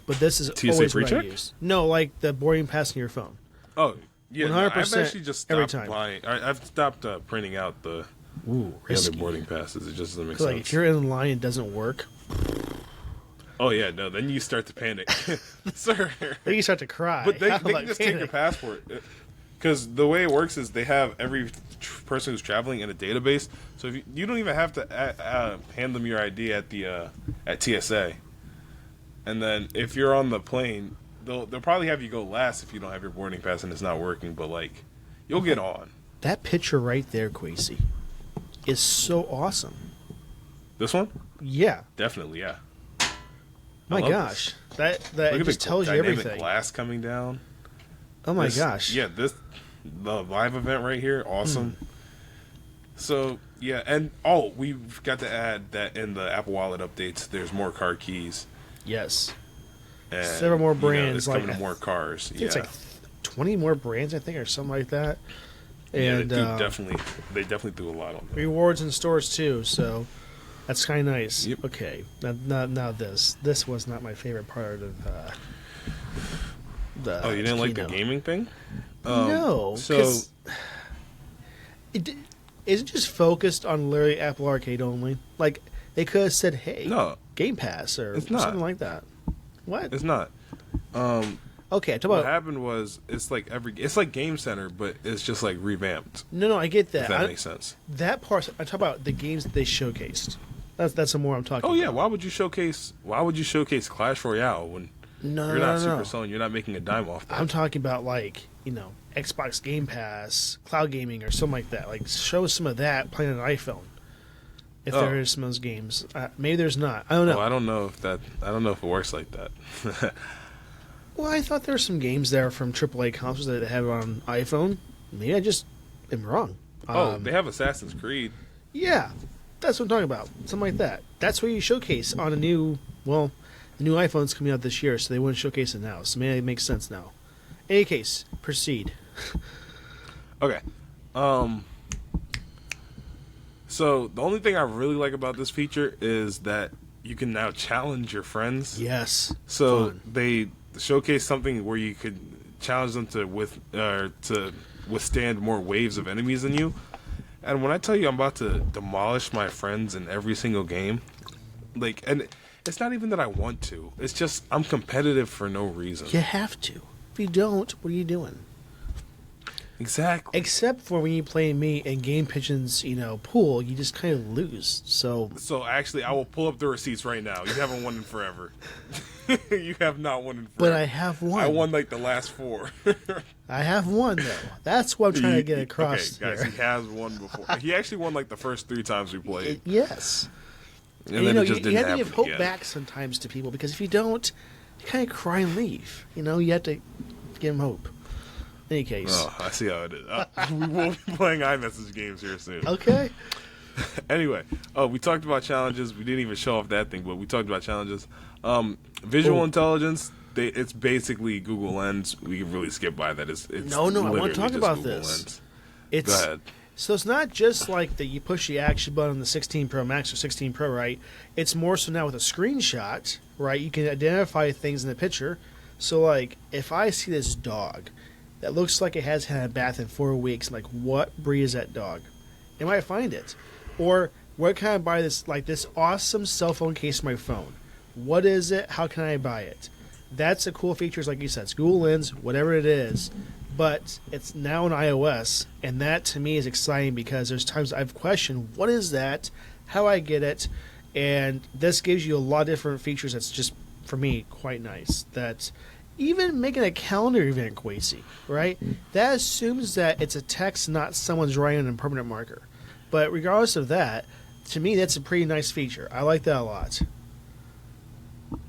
but this is TSA always what I pre-check? use. No, like the boarding pass on your phone. Oh, yeah. No, I've 100% actually just every stopped time. buying. I've stopped printing out the other Risky. boarding passes. It just doesn't make 'Cause, sense. like if you're in line and it doesn't work, Oh yeah, no. Then you start to panic, sir. then you start to cry. But they I'm can like, just take your panic. passport. Because the way it works is they have every person who's traveling in a database. So if you don't even have to hand them your ID at the at TSA. And then if you're on the plane, they'll probably have you go last if you don't have your boarding pass and it's not working. But you'll get on. That picture right there, Kwesi, is so awesome. This one, Yeah. definitely, yeah. My love gosh. That Look it at just the tells you dynamic everything. glass coming down. Oh my This- gosh. Yeah, the live event right here, awesome. So yeah, and we forgot to add that in the Apple Wallet updates, there's more car keys. Yes. And, several more brands. It's coming to more cars. It's like 20 more brands, I think, or something like that. And they definitely do a lot on that. Rewards in stores too, so that's kind of nice. Yep. Okay, now this was not my favorite part of the. Oh, you didn't like the keynote. gaming thing? No, so is it just focused on literally Apple Arcade only? Like they could have said, "Hey, no, Game Pass" or it's not. something like that. What? It's not. Okay, talk What about. happened was it's like Game Center, but it's just like revamped. No, I get that. If that makes sense. That part, I talk about the games that they showcased. That's the more I'm talking. Oh about. yeah, why would you showcase Clash Royale when No, you're not no. Supercell and you're not making a dime off that? I'm talking about Xbox Game Pass, cloud gaming, or something like that. Like show some of that playing on an iPhone. If there is some of those games, maybe there's not. I don't know. I don't know if it works like that. Well, I thought there were some games there from AAA consoles that have it on iPhone. Maybe I just am wrong. They have Assassin's Creed. Yeah, that's what I'm talking about. Something like that. That's what you showcase on the new iPhone's coming out this year, so they wouldn't showcase it now. So maybe it makes sense now. In any case, proceed. Okay. So the only thing I really like about this feature is that you can now challenge your friends. Yes. So fun. they showcase something where you could challenge them to withstand more waves of enemies than you. And when I tell you I'm about to demolish my friends in every single game, and it's not even that I want to. It's just I'm competitive for no reason. You have to. If you don't, what are you doing? Exactly. Except for when you play me in Game Pigeon's, pool, you just kind of lose. So actually, I will pull up the receipts right now. You haven't won in forever. You have not won in forever. But I have won. I won the last 4. I have won though. That's what I'm trying to get across. Okay, guys, here. he has won before. He actually won the first 3 times we played. Yes. And then it just you didn't have to happen give hope again. back sometimes to people because if you don't, you kind of cry and leave. You have to give them hope. In any case. Oh, I see how it is. We will be playing iMessage games here soon. Okay. Anyway, we talked about challenges. We didn't even show off that thing, but we talked about challenges. Visual intelligence. It's basically Google Lens. We can really skip by that. It's No, I want to talk just about Google this. Lens. Go ahead. So it's not just like that you push the action button on the 16 Pro Max or 16 Pro, right? It's more so now with a screenshot, right? You can identify things in the picture. So, like, if I see this dog that looks like it has had a bath in 4 weeks, I'm like, what breed is that dog? I might find it. Or, where can I buy this awesome cell phone case for my phone? What is it? How can I buy it? That's a cool feature, like you said. It's Google Lens, whatever it is. But it's now in iOS, and that to me is exciting because there's times I've questioned, what is that? How I get it? And this gives you a lot of different features that's just, for me, quite nice. That even making a calendar event, Kwesi, right? That assumes that it's a text, not someone's writing on a permanent marker. But regardless of that, to me, that's a pretty nice feature. I like that a lot.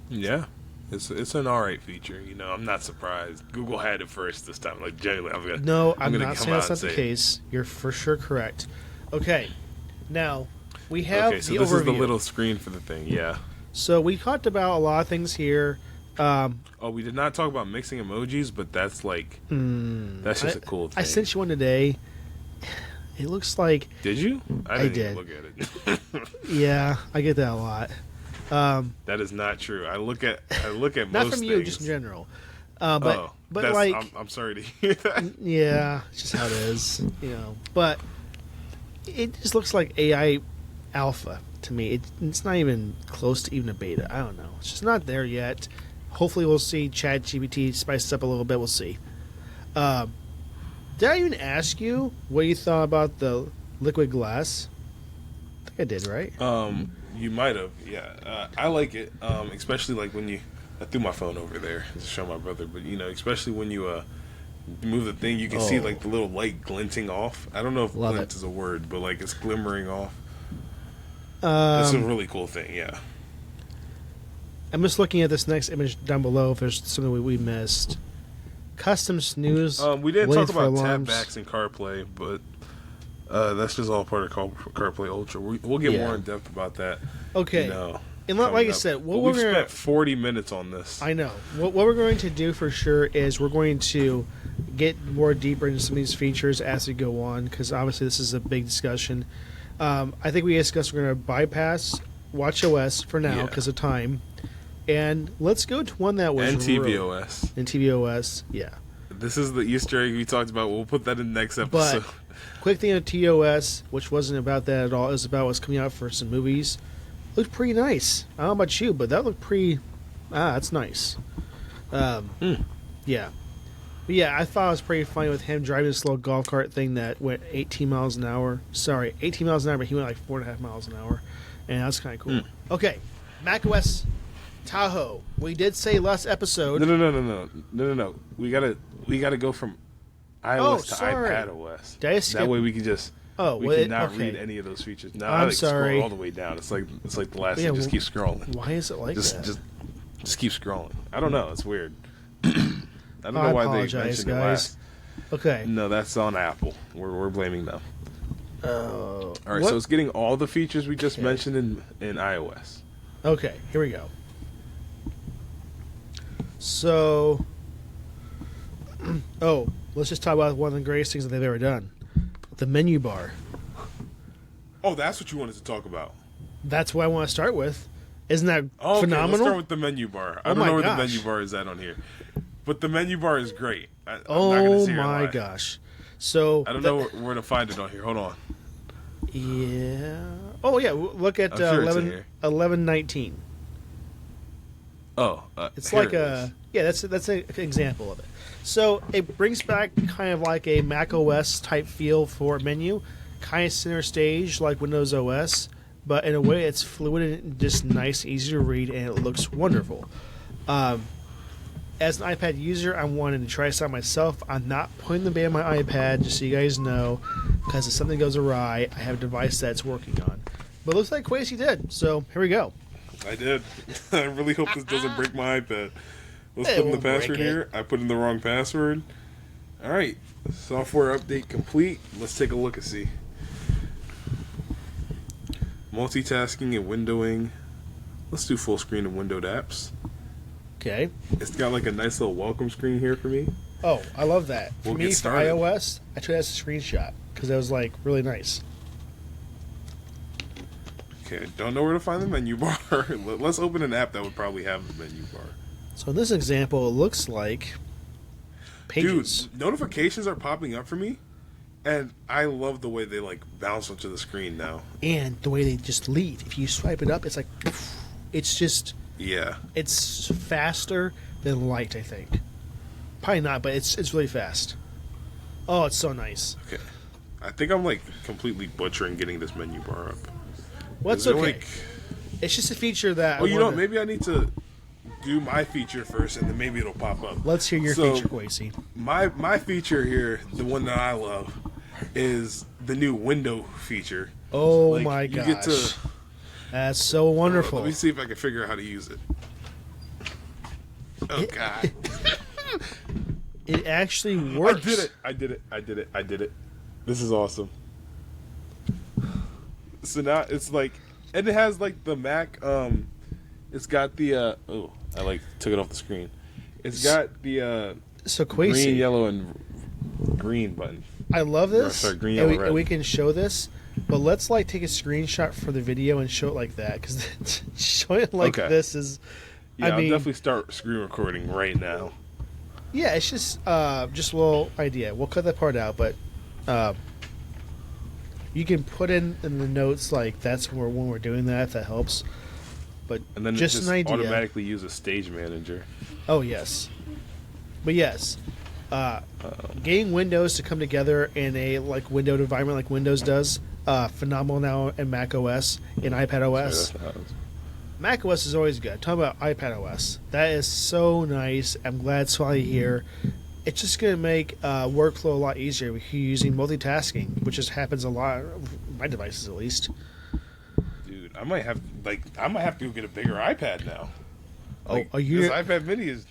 Yeah. It's an alright feature, I'm not surprised. Google had it first this time. Like genuinely, I'm not saying that's not the case. You're for sure correct. Okay, now we have so the this overview. is the little screen for the thing, yeah. So we talked about a lot of things here. We did not talk about mixing emojis, but that's that's just a cool thing. I sent you one today. It looks like. Did you? I didn't did. even look at it. Yeah, I get that a lot. That is not true. I look at Not most from you, things. just in general. But like, I'm sorry to hear that. yeah, it's just how it is, But it just looks like AI alpha to me. It's not even close to even a beta. I don't know. It's just not there yet. Hopefully, we'll see ChatGPT spice this up a little bit. We'll see. Did I even ask you what you thought about the liquid glass? I think I did, right? You might have, yeah. I like it, especially like when I threw my phone over there to show my brother, but especially when you move the thing, you can see like the little light glinting off. I don't know if Love glint it. is a word, but like it's glimmering off. It's a really cool thing, yeah. I'm just looking at this next image down below if there's something we missed. custom snooze. We didn't waiting talk for about alarms. tapbacks and CarPlay, but that's just all part of CarPlay Ultra. We'll get more in depth about that. Okay. And like I said, we've spent 40 minutes on this. I know. What we're going to do for sure is we're going to get more deeper into some of these features as we go on, because obviously this is a big discussion. I think we discussed we're going to bypass WatchOS for now because of time, and let's go to one that was and tvOS. And tvOS, yeah. This is the Easter egg we talked about. We'll put that in the next episode. But quick thing on TOS, which wasn't about that at all, it was about what's coming out for some movies. Looked pretty nice. I don't know about you, but that looked pretty. That's nice. Yeah. But yeah, I thought it was pretty funny with him driving this little golf cart thing that went 18 miles an hour. Sorry, 18 miles an hour, but he went like 4.5 miles an hour. And that's kind of cool. Okay, macOS Tahoe. We did say last episode. No. We gotta go from iOS to iPadOS. Did I skip? That way we can just. We cannot read any of those features. No, I'm I sorry. Scroll all the way down. It's like the last thing. Just keep scrolling. Why is it like that? Just keep scrolling. I don't know. It's weird. I don't know why they mentioned it last. Okay. No, that's on Apple. We're blaming them. All right, so it's getting all the features we just mentioned in iOS. Okay, here we go. So, let's just talk about one of the greatest things that they've ever done. The menu bar. Oh, that's what you wanted to talk about. That's what I want to start with. Isn't that phenomenal? Let's start with the menu bar. I don't know where the menu bar is at on here. But the menu bar is great. I'm not gonna sit here and lie. Gosh. So I don't know where to find it on here. Hold on. Yeah. Oh, yeah. Look at 1119. Oh. It's like that's an example of it. So it brings back kind of like a Mac OS type feel for menu, kind of center stage like Windows OS, but in a way it's fluid and just nice, easy to read, and it looks wonderful. As an iPad user, I'm wanting to try this out myself. I'm not putting the ban on my iPad, just so you guys know, because if something goes awry, I have a device that's working on. But it looks like Kwesi did, so here we go. I did. I really hope this doesn't break my iPad. Let's put in the password here. I put in the wrong password. All right. Software update complete. Let's take a look and see. Multitasking and windowing. Let's do full screen and windowed apps. Okay. It's got like a nice little welcome screen here for me. Oh, I love that. We'll for me, get started. For iOS, I took that as a screenshot because that was like really nice. Okay, I don't know where to find the menu bar. Let's open an app that would probably have the menu bar. So in this example, it looks like Pages. Dude, notifications are popping up for me, and I love the way they like bounce onto the screen now. And the way they just leave. If you swipe it up, it's like, it's just... Yeah. It's faster than light, I think. Probably not, but it's really fast. Oh, it's so nice. Okay. I think I'm like completely butchering getting this menu bar up. What's okay? It's just a feature that. Oh, you know what? Maybe I need to do my feature first, and then maybe it'll pop up. Let's hear your feature, Kwesi. My feature here, the one that I love, is the new window feature. Oh my gosh! You get to. That's so wonderful. Let me see if I can figure out how to use it. Oh, God. It actually works. I did it. This is awesome. So now it's like, and it has like the Mac, it's got the, I like took it off the screen. It's got the, so Kwesi, green, yellow, and green button. I love this. Sorry, green, yellow, red. And we can show this. But let's like take a screenshot for the video and show it like that, because showing it like this is. Yeah, I'll definitely start screen recording right now. Yeah, it's just a little idea. We'll cut that part out, but you can put in the notes like that's when we're doing that. If that helps. But and then just it an idea. Automatically use a stage manager. Oh yes, but yes. Getting Windows to come together in a like windowed environment like Windows does, phenomenal now in Mac OS, in iPad OS. Mac OS is always good. Talk about iPad OS. That is so nice. I'm glad it's finally here. It's just going to make workflow a lot easier with you using multitasking, which just happens a lot on my devices at least. Dude, I might have to go get a bigger iPad now. This iPad Mini is.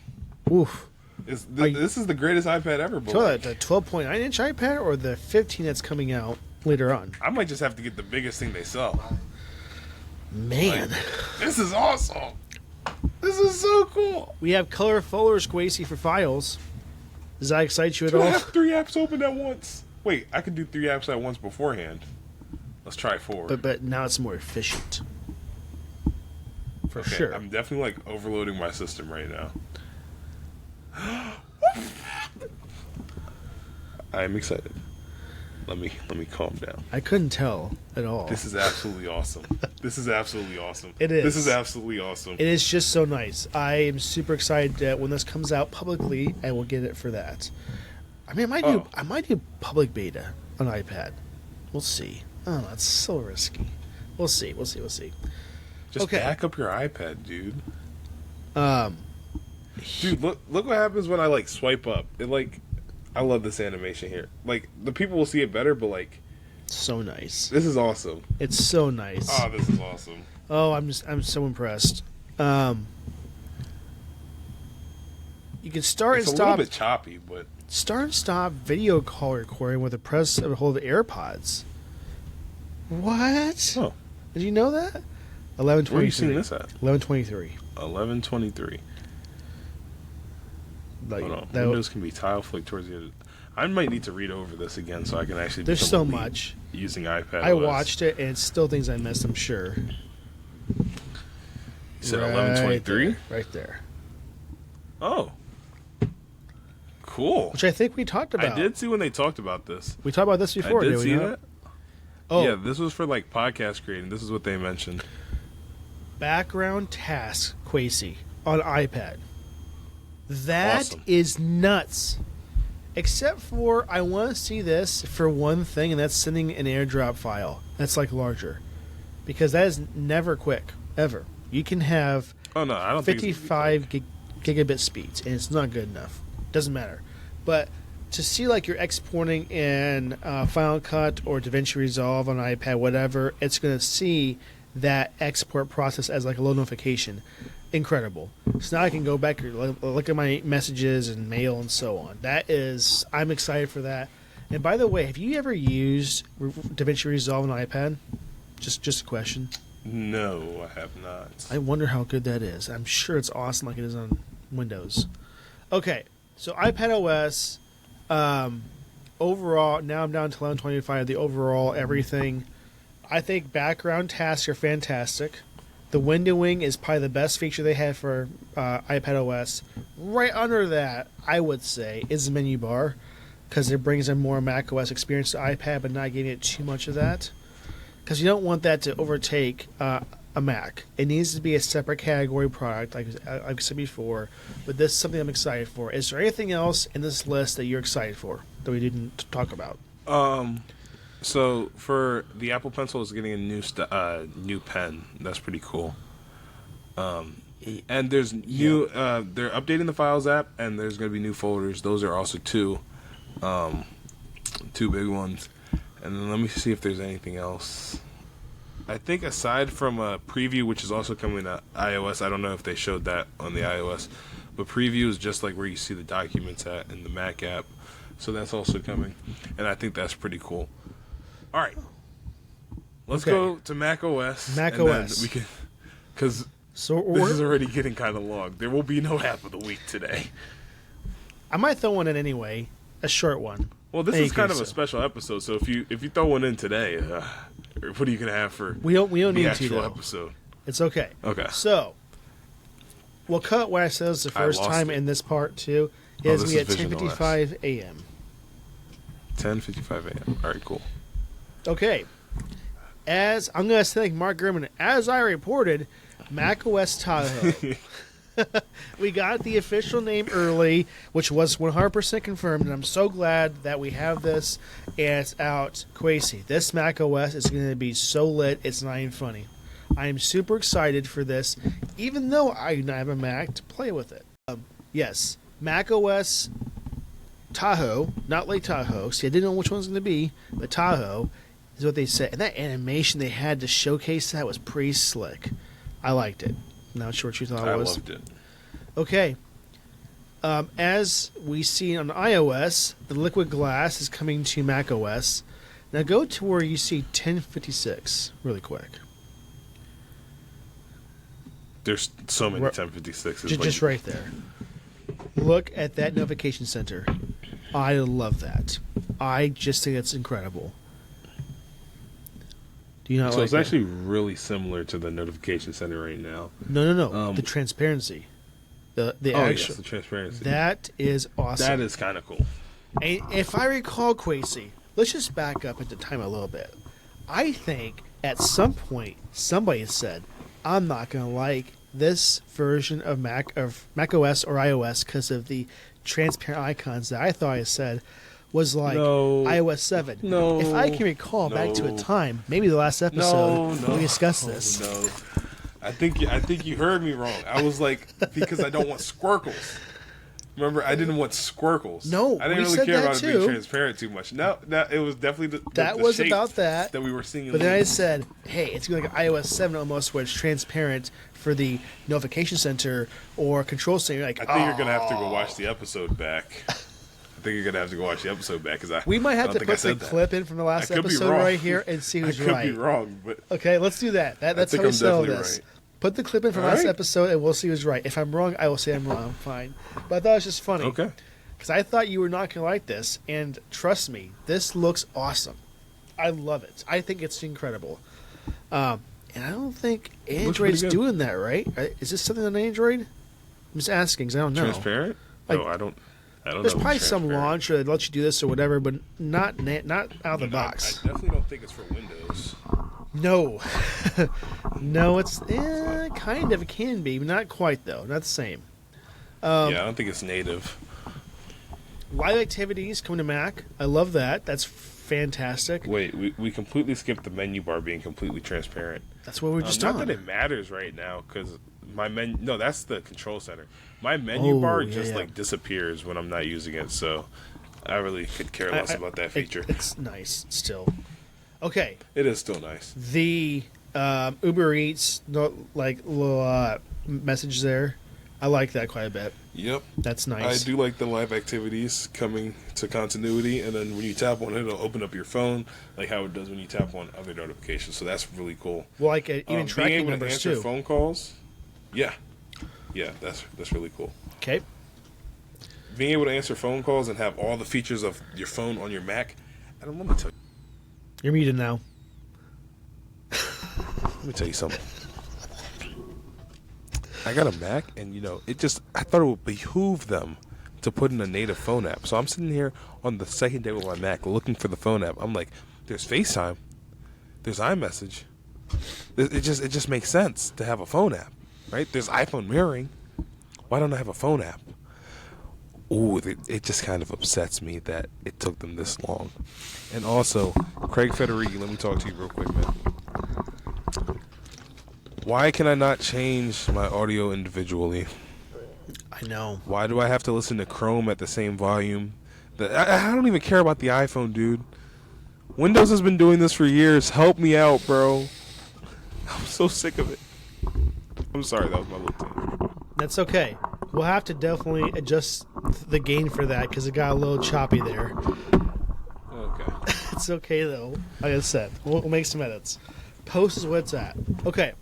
Oof. This is the greatest iPad ever, boy. So the 12.9-inch iPad or the 15 that's coming out later on? I might just have to get the biggest thing they sell. Man. This is awesome. This is so cool. We have color folders, Kwesi, for files. Does that excite you at Do all? I have 3 apps open at once? Wait, I could do 3 apps at once beforehand. Let's try 4. But now it's more efficient. For sure. I'm definitely like overloading my system right now. I am excited. Let me calm down. I couldn't tell at all. This is absolutely awesome. This is absolutely awesome. It is. This is absolutely awesome. It is just so nice. I am super excited that when this comes out publicly, I will get it for that. I mean, I might do public beta on iPad. We'll see. Oh, that's so risky. We'll see. Just okay. back up your iPad, dude. Dude, look what happens when I like swipe up. I love this animation here. Like, the people will see it better, but like, so nice. this is awesome. It's so nice. Oh, this is awesome. Oh, I'm so impressed. You can start It's and a stop. little bit choppy, but Start and stop video call recording with the press of hold of AirPods. What? oh, Did you know that? 11:23. where are you seeing this at? 11:23. 11:23. Like, Hold on. that- Windows can be tile flick towards the end. I might need to read over this again so I can actually. There's become so a lead much. using iPad. I OS. watched it, and it's still things I missed, I'm sure. You said 11:23. Right there. Oh, cool. Which I think we talked about. I did see when they talked about this. We talked about this before, I did did we see not? that. Oh, Yeah, this was for like podcast creating. This is what they mentioned. background task, Kwesi, on iPad. That is Awesome. nuts. Except for, I want to see this for one thing, and that's sending an AirDrop file that's like larger. Because that is never quick, ever. You can have Oh no, I don't think it's gonna be 55 gigabit speeds, and it's not good enough. Doesn't matter. But to see like you're exporting in Final Cut or DaVinci Resolve on iPad, whatever, it's going to see that export process as like a low notification. Incredible. So now I can go back and look at my messages and mail and so on. I'm excited for that. And by the way, have you ever used DaVinci Resolve on iPad? Just a question. No, I have not. I wonder how good that is. I'm sure it's awesome like it is on Windows. Okay, so iPad OS, overall, now I'm down to 11.25, the overall everything. I think background tasks are fantastic. The windowing is probably the best feature they have for iPad OS. Right under that, I would say, is the menu bar, because it brings in more Mac OS experience to iPad, but not giving it too much of that. Because you don't want that to overtake a Mac. It needs to be a separate category product, like I said before. But this is something I'm excited for. Is there anything else in this list that you're excited for that we didn't talk about? So for the Apple Pencil is getting a new pen. That's pretty cool. And there's new. They're updating the Files app, and there's going to be new folders. Those are also two big ones. And then let me see if there's anything else. I think aside from a preview, which is also coming to iOS, I don't know if they showed that on the iOS, but preview is just like where you see the documents at in the Mac app. So that's also coming, and I think that's pretty cool. All right, let's go to Mac OS. Mac and then OS. we can, because So this is already getting kind of long. There will be no app of the week today. I might throw one in anyway, a short one. Well, this Thank is kind you, of a sir. special episode, so if you throw one in today, what are you gonna have for We don't the need to actual though. episode? It's okay. Okay. So we'll cut what I said was the I first lost time it. in this part too. Oh, Is this we is at Vision OS. 10:55 a.m. 10:55 a.m. All right, cool. Okay. As I'm going to say, like Mark Gurman, as I reported, Mac OS Tahoe. We got the official name early, which was 100% confirmed, and I'm so glad that we have this and it's out. Kwesi, this Mac OS is going to be so lit, it's not even funny. I am super excited for this, even though I do not have a Mac to play with it. Yes, Mac OS Tahoe, not Lake Tahoe. See, I didn't know which one's going to be, but Tahoe is what they said. And that animation they had to showcase that was pretty slick. I liked it. Not sure what you thought I it was. loved it. Okay. As we see on iOS, the liquid glass is coming to Mac OS. Now go to where you see 1056 really quick. There's so many 1056s. Just right there. Look at that notification center. I love that. I just think it's incredible. Do you not So like it's it? actually really similar to the notification center right now. No. The transparency. The actual. Yes, the transparency. That is awesome. That is kind of cool. And if I recall, Kwesi, let's just back up into time a little bit. I think at some point somebody said, "I'm not going to like this version of Mac OS or iOS because of the transparent icons that I thought I said was like iOS 7." No. If I can recall back to a time, maybe the last episode, we discussed this. No. I think you heard me wrong. I was like, because I don't want squircles. Remember, I didn't want squircles. No, I didn't we really said care that about it too. being transparent too much. No, it was definitely the was shape about that we were seeing. But then I said, hey, it's going to be like iOS 7 almost, where it's transparent for the notification center or control center. Like, I think you're gonna have to go watch the episode back. Because we might have to put the that. clip in from the last I could be episode wrong. right here and see who's I could right. be wrong, but Okay, let's do that. That's think how we I'm settle definitely this. right. Put the clip in from All last right. episode, and we'll see who's right. If I'm wrong, I will say I'm wrong. Fine. But I thought it was just funny. okay. Because I thought you were not going to like this, and trust me, this looks awesome. I love it. I think it's incredible. And I don't think Android's pretty good. doing that, right? Is this something on Android? I'm just asking because I don't know. Transparent? Like, No, I don't. There's know probably what's some transparent. launcher that lets you do this or whatever, but not out of the box. I definitely don't think it's for Windows. No. No, it's kind of. It can be, but not quite, though. Not the same. Yeah, I don't think it's native. Live activities coming to Mac. I love that. That's fantastic. Wait, we completely skipped the menu bar being completely transparent. That's what we're just Not on. that it matters right now, because my menu... No, that's the control center. My menu bar just, like, disappears when I'm not using it, so I really could care less about that feature. It's nice still. Okay. It is still nice. The Uber Eats little message there. I like that quite a bit. Yep. That's nice. I do like the live activities coming to continuity, and then when you tap on it, it'll open up your phone, like how it does when you tap on other notifications. So that's really cool. Well, like even Being tracking able to numbers answer too. phone calls, yeah, that's really cool. Okay. Being able to answer phone calls and have all the features of your phone on your Mac. And let me tell you. You're muted now. Let me tell you something. I got a Mac, and I thought it would behoove them to put in a native phone app. So I'm sitting here on the second day with my Mac looking for the phone app. I'm like, there's FaceTime, there's iMessage. It just makes sense to have a phone app, right? There's iPhone mirroring. Why don't I have a phone app? Ooh, it just kind of upsets me that it took them this long. And also, Craig Federighi, let me talk to you real quick, man. Why can I not change my audio individually? I know. Why do I have to listen to Chrome at the same volume? I don't even care about the iPhone, dude. Windows has been doing this for years. Help me out, bro. I'm so sick of it. I'm sorry, that was my little tangent. That's okay. We'll have to definitely adjust the gain for that because it got a little choppy there. Okay. It's okay though. Like I said, we'll make some edits. Post is what it's at. Okay.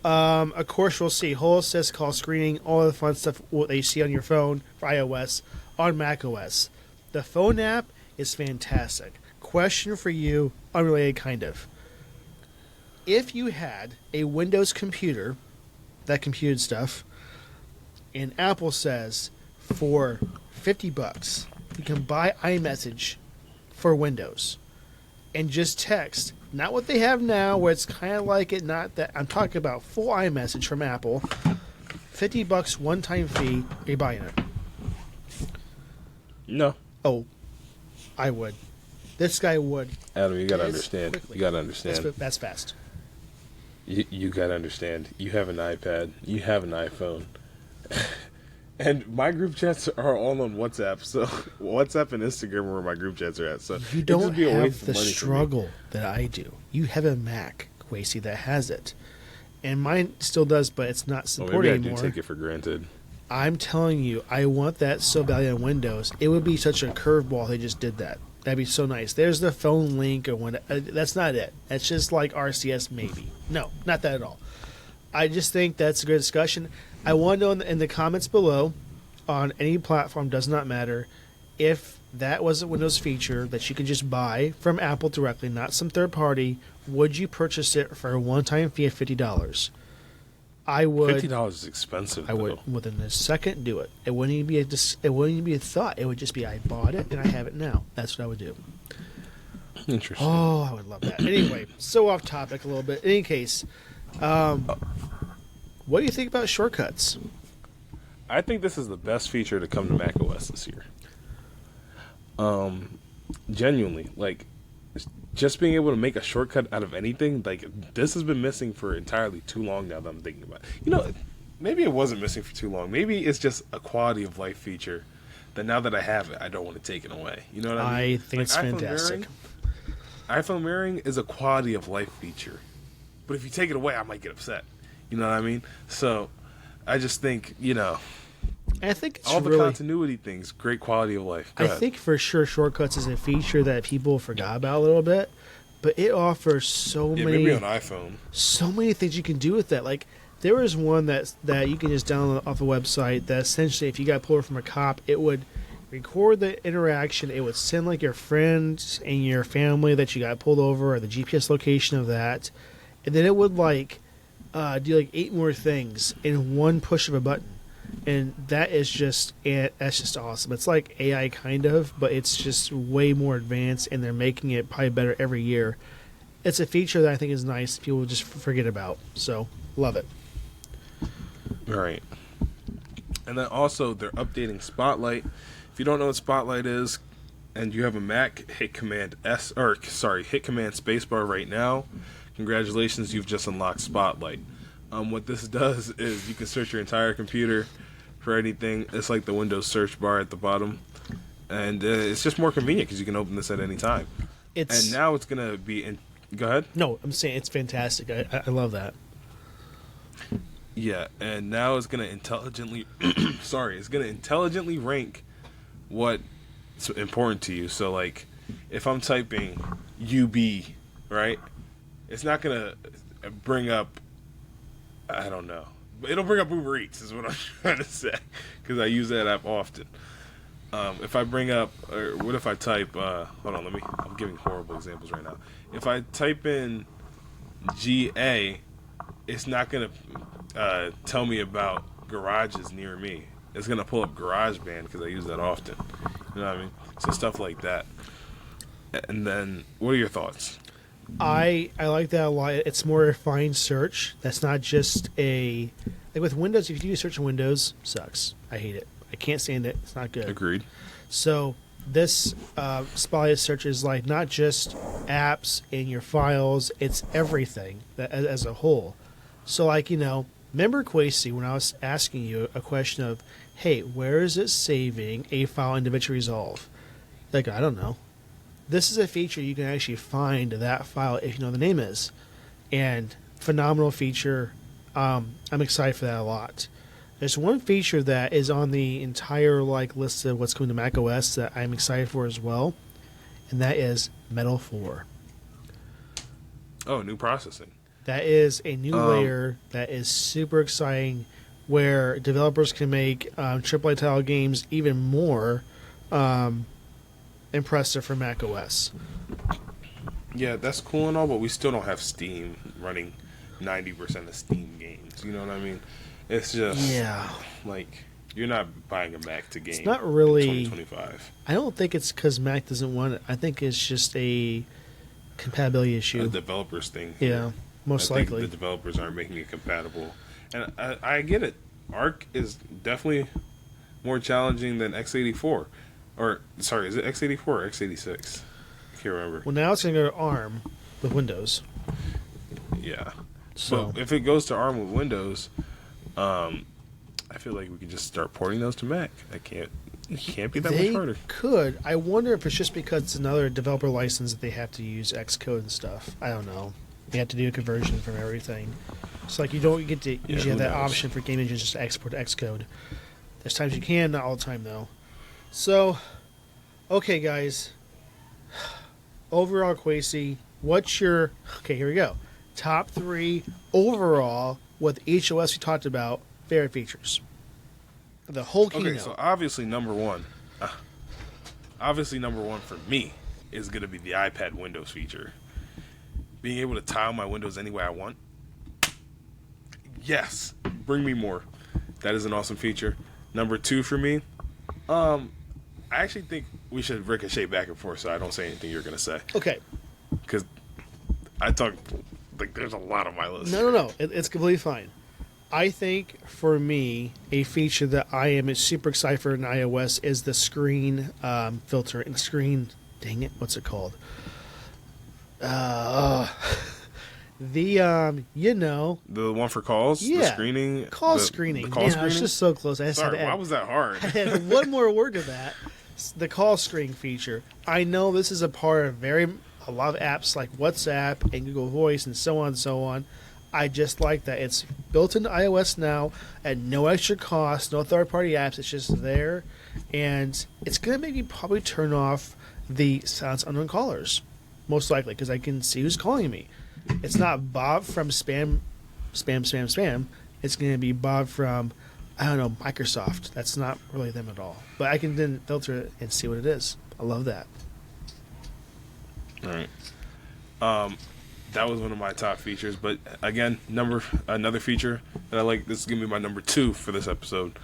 Of course, we'll see whole assist, call screening, all the fun stuff what you see on your phone for iOS on macOS. The phone app is fantastic. Question for you, unrelated kind of. If you had a Windows computer that computed stuff, and Apple says for $50 you can buy iMessage for Windows and just text, not what they have now where it's kind of like it, not that I'm talking about full iMessage from Apple, $50 one-time fee, are you buying it? No. Oh, I would. This guy would. Adam, you gotta Yes, understand. quickly. You gotta understand. That's fast. You gotta understand. You have an iPad. You have an iPhone. And my group chats are all on WhatsApp. So WhatsApp and Instagram are where my group chats are at. So You it'd don't just be a waste have of the money for me. struggle that I do. You have a Mac, Kwesi, that has it. And mine still does, but it's not Well, supported maybe I do anymore. take it for granted. I'm telling you, I want that so badly on Windows. It would be such a curveball if they just did that. That'd be so nice. There's the phone link or what. That's not it. That's just like RCS maybe. No, not that at all. I just think that's a good discussion. I want to know in the comments below, on any platform, does not matter, if that was a Windows feature that you could just buy from Apple directly, not some third party, would you purchase it for a one-time fee of $50? I would. $50 is expensive. I would within a second do it. It wouldn't even be a thought. It would just be I bought it and I have it now. That's what I would do. Interesting. Oh, I would love that. Anyway, so off topic a little bit. In any case, what do you think about shortcuts? I think this is the best feature to come to macOS this year. Genuinely, like, just being able to make a shortcut out of anything, like, this has been missing for entirely too long now that I'm thinking about it. You know, maybe it wasn't missing for too long. Maybe it's just a quality of life feature that now that I have it, I don't want to take it away. You know what I mean? I think it's fantastic. iPhone mirroring is a quality of life feature. But if you take it away, I might get upset. You know what I mean? So, I just think, you know, I think it's all the really, continuity things, great quality of life. Go ahead. think for sure shortcuts is a feature that people forgot about a little bit, but it offers so many. Maybe on iPhone. So many things you can do with that. Like there is one that you can just download off a website that essentially, if you got pulled from a cop, it would record the interaction. It would send like your friends and your family that you got pulled over or the GPS location of that, and then it would like do like 8 more things in one push of a button. And that's just awesome. It's like AI kind of, but it's just way more advanced, and they're making it probably better every year. It's a feature that I think is nice. People just forget about. So, love it. Right. And then also, they're updating Spotlight. If you don't know what Spotlight is, and you have a Mac, hit Command Spacebar right now. Congratulations, you've just unlocked Spotlight. What this does is you can search your entire computer for anything. It's like the Windows search bar at the bottom, and it's just more convenient because you can open this at any time. And now it's gonna be in. Go ahead. No, I'm saying it's fantastic. I love that. Yeah, and now it's gonna intelligently. It's gonna intelligently rank what's important to you. So, like, if I'm typing UB, right, it's not gonna bring up. I don't know. But it'll bring up Uber Eats is what I'm trying to say, because I use that app often. If I bring up, or what if I type, hold on, I'm giving horrible examples right now. If I type in GA, it's not going to tell me about garages near me. It's going to pull up GarageBand because I use that often. You know what I mean? So stuff like that. And then, what are your thoughts? I like that a lot. It's more refined search. That's not just like with Windows. If you do search in Windows, sucks. I hate it. I can't stand it. It's not good. Agreed. So this Spotlight search is like not just apps in your files. It's everything as a whole. So like, you know, remember Kwesi when I was asking you a question of, hey, where is it saving a file in DaVinci Resolve? Like, I don't know. This is a feature you can actually find that file if you know the name is. And phenomenal feature. I'm excited for that a lot. There's one feature that is on the entire like list of what's coming to macOS that I'm excited for as well, and that is Metal 4. Oh, new processing. That is a new layer that is super exciting, where developers can make AAA title games even more impressive for macOS. Yeah, that's cool and all, but we still don't have Steam running 90% of Steam games. You know what I mean? It's just like you're not buying a Mac to game. It's not really in 2025. I don't think it's because Mac doesn't want it. I think it's just a compatibility issue. A developers thing. Yeah, most I think likely. the developers aren't making it compatible, and I get it. Arc is definitely more challenging than x84. Or, sorry, is it x84 or x86? I can't remember. Well, now it's going to go to ARM with Windows. Yeah. So if it goes to ARM with Windows, I feel like we could just start porting those to Mac. It can't be that much harder. They could. I wonder if it's just because it's another developer license that they have to use Xcode and stuff. I don't know. They have to do a conversion from everything. It's like you don't get to usually have that option for game engines just to export to Xcode. There's times you can, not all the time though. So, okay, guys. Overall, Kwesi, what's your... Okay, here we go. Top 3 overall with each OS we talked about, favorite features. The whole keynote. Okay, so obviously number one for me is going to be the iPad Windows feature. Being able to tile my windows any way I want. Yes, bring me more. That is an awesome feature. Number 2 for me, I actually think we should ricochet back and forth so I don't say anything you're going to say. Okay. Because I talk, like, there's a lot on my list. No. It's completely fine. I think, for me, a feature that I am super excited for in iOS is the screen filter. And screen, dang it, what's it called? The one for calls? Yeah. The screening? Call screening. The call Man, screening? I was just so close. I just had Sorry, to add, why was that hard? I had one more word to that. The call screen feature. I know this is a part of a lot of apps like WhatsApp and Google Voice and so on and so on. I just like that it's built into iOS now at no extra cost, no third-party apps. It's just there, and it's going to make me probably turn off the silence unknown callers, most likely, because I can see who's calling me. It's not Bob from spam. It's going to be Bob from, I don't know, Microsoft. That's not really them at all. But I can then filter it and see what it is. I love that. All right. That was one of my top features. But again, another feature that I like. This is gonna be my number 2 for this episode.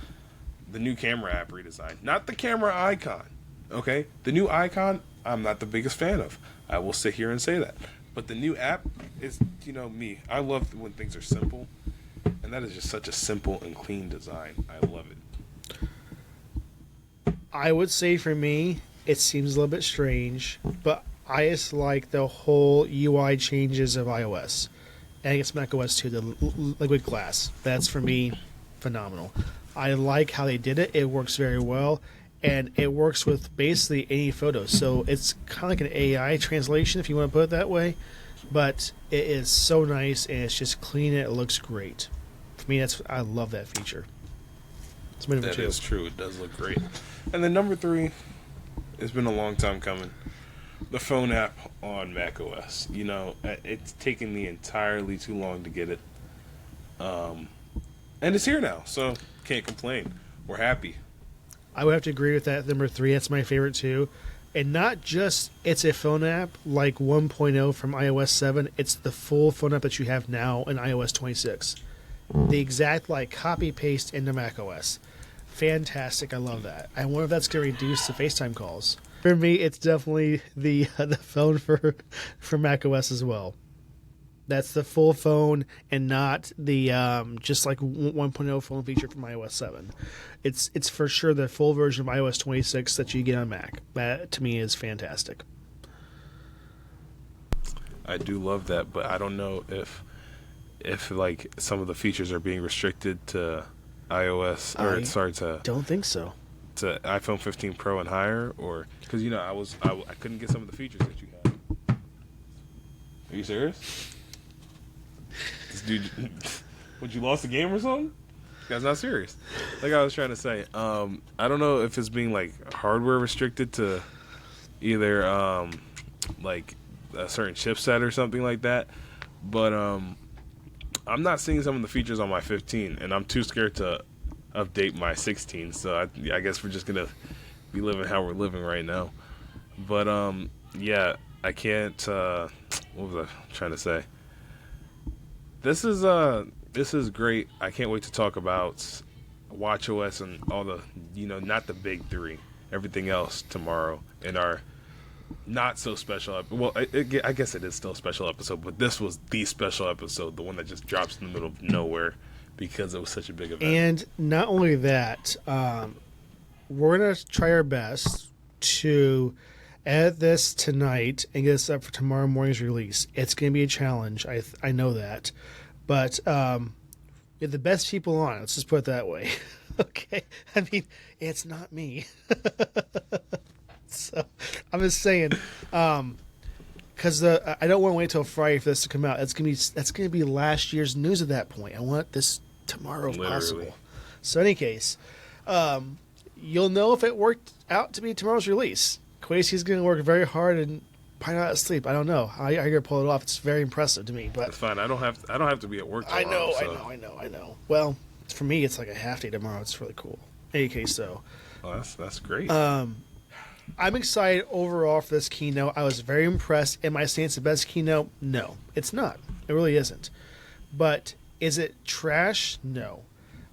The new camera app redesign, not the camera icon. Okay, the new icon I'm not the biggest fan of. I will sit here and say that. But the new app is, me. I love when things are simple, and that is just such a simple and clean design. I love it. I would say for me, it seems a little bit strange, but I just like the whole UI changes of iOS. And I guess macOS too, the liquid glass. That's, for me, phenomenal. I like how they did it. It works very well. And it works with basically any photo. So it's kind of like an AI translation, if you want to put it that way. But it is so nice, and it's just clean, and it looks great. For me, I love that feature. It's my number 2. That is true. It does look great. And then number 3, it's been a long time coming. The phone app on macOS. It's taken me entirely too long to get it. And it's here now, so can't complain. We're happy. I would have to agree with that. Number 3, that's my favorite too. And not just it's a phone app like 1.0 from iOS 7. It's the full phone app that you have now in iOS 26. The exact copy paste into macOS. Fantastic. I love that. I wonder if that's going to reduce the FaceTime calls. For me, it's definitely the phone for macOS as well. That's the full phone and not the just like 1.0 phone feature from iOS 7. It's for sure the full version of iOS 26 that you get on Mac. That to me is fantastic. I do love that, but I don't know if some of the features are being restricted to iOS don't think so. To iPhone 15 Pro and higher, or because I couldn't get some of the features that you have. Are you serious? This dude, you lost the game or something? That's not serious. Like I was trying to say, I don't know if it's being hardware restricted to either like a certain chipset or something like that, but I'm not seeing some of the features on my 15, and I'm too scared to update my 16. So I guess we're just gonna be living how we're living right now. But yeah, I can't. What was I trying to say? This is great. I can't wait to talk about watchOS and all the not the big 3, everything else tomorrow in our not so special. Well, I guess it is still a special episode, but this was the special episode, the one that just drops in the middle of nowhere because it was such a big event. And not only that, we're gonna try our best to edit this tonight and get this up for tomorrow morning's release. It's gonna be a challenge. I know that, but we have the best people on. Let's just put it that way. Okay, I mean it's not me. So I'm just saying, because I don't want to wait till Friday for this to come out. That's gonna be last year's news at that point. I want this tomorrow if possible. So in any case, You'll know if it worked out to be tomorrow's release. Kwesi's going to work very hard and probably not asleep. I don't know. I gotta pull it off. It's very impressive to me. But It's fine. I don't have to be at work I tomorrow. know. Well, for me, it's like a half day tomorrow. It's really cool. In any case, though. Oh, that's great. I'm excited overall for this keynote. I was very impressed. Am I saying it's the best keynote? No, it's not. It really isn't. But is it trash? No.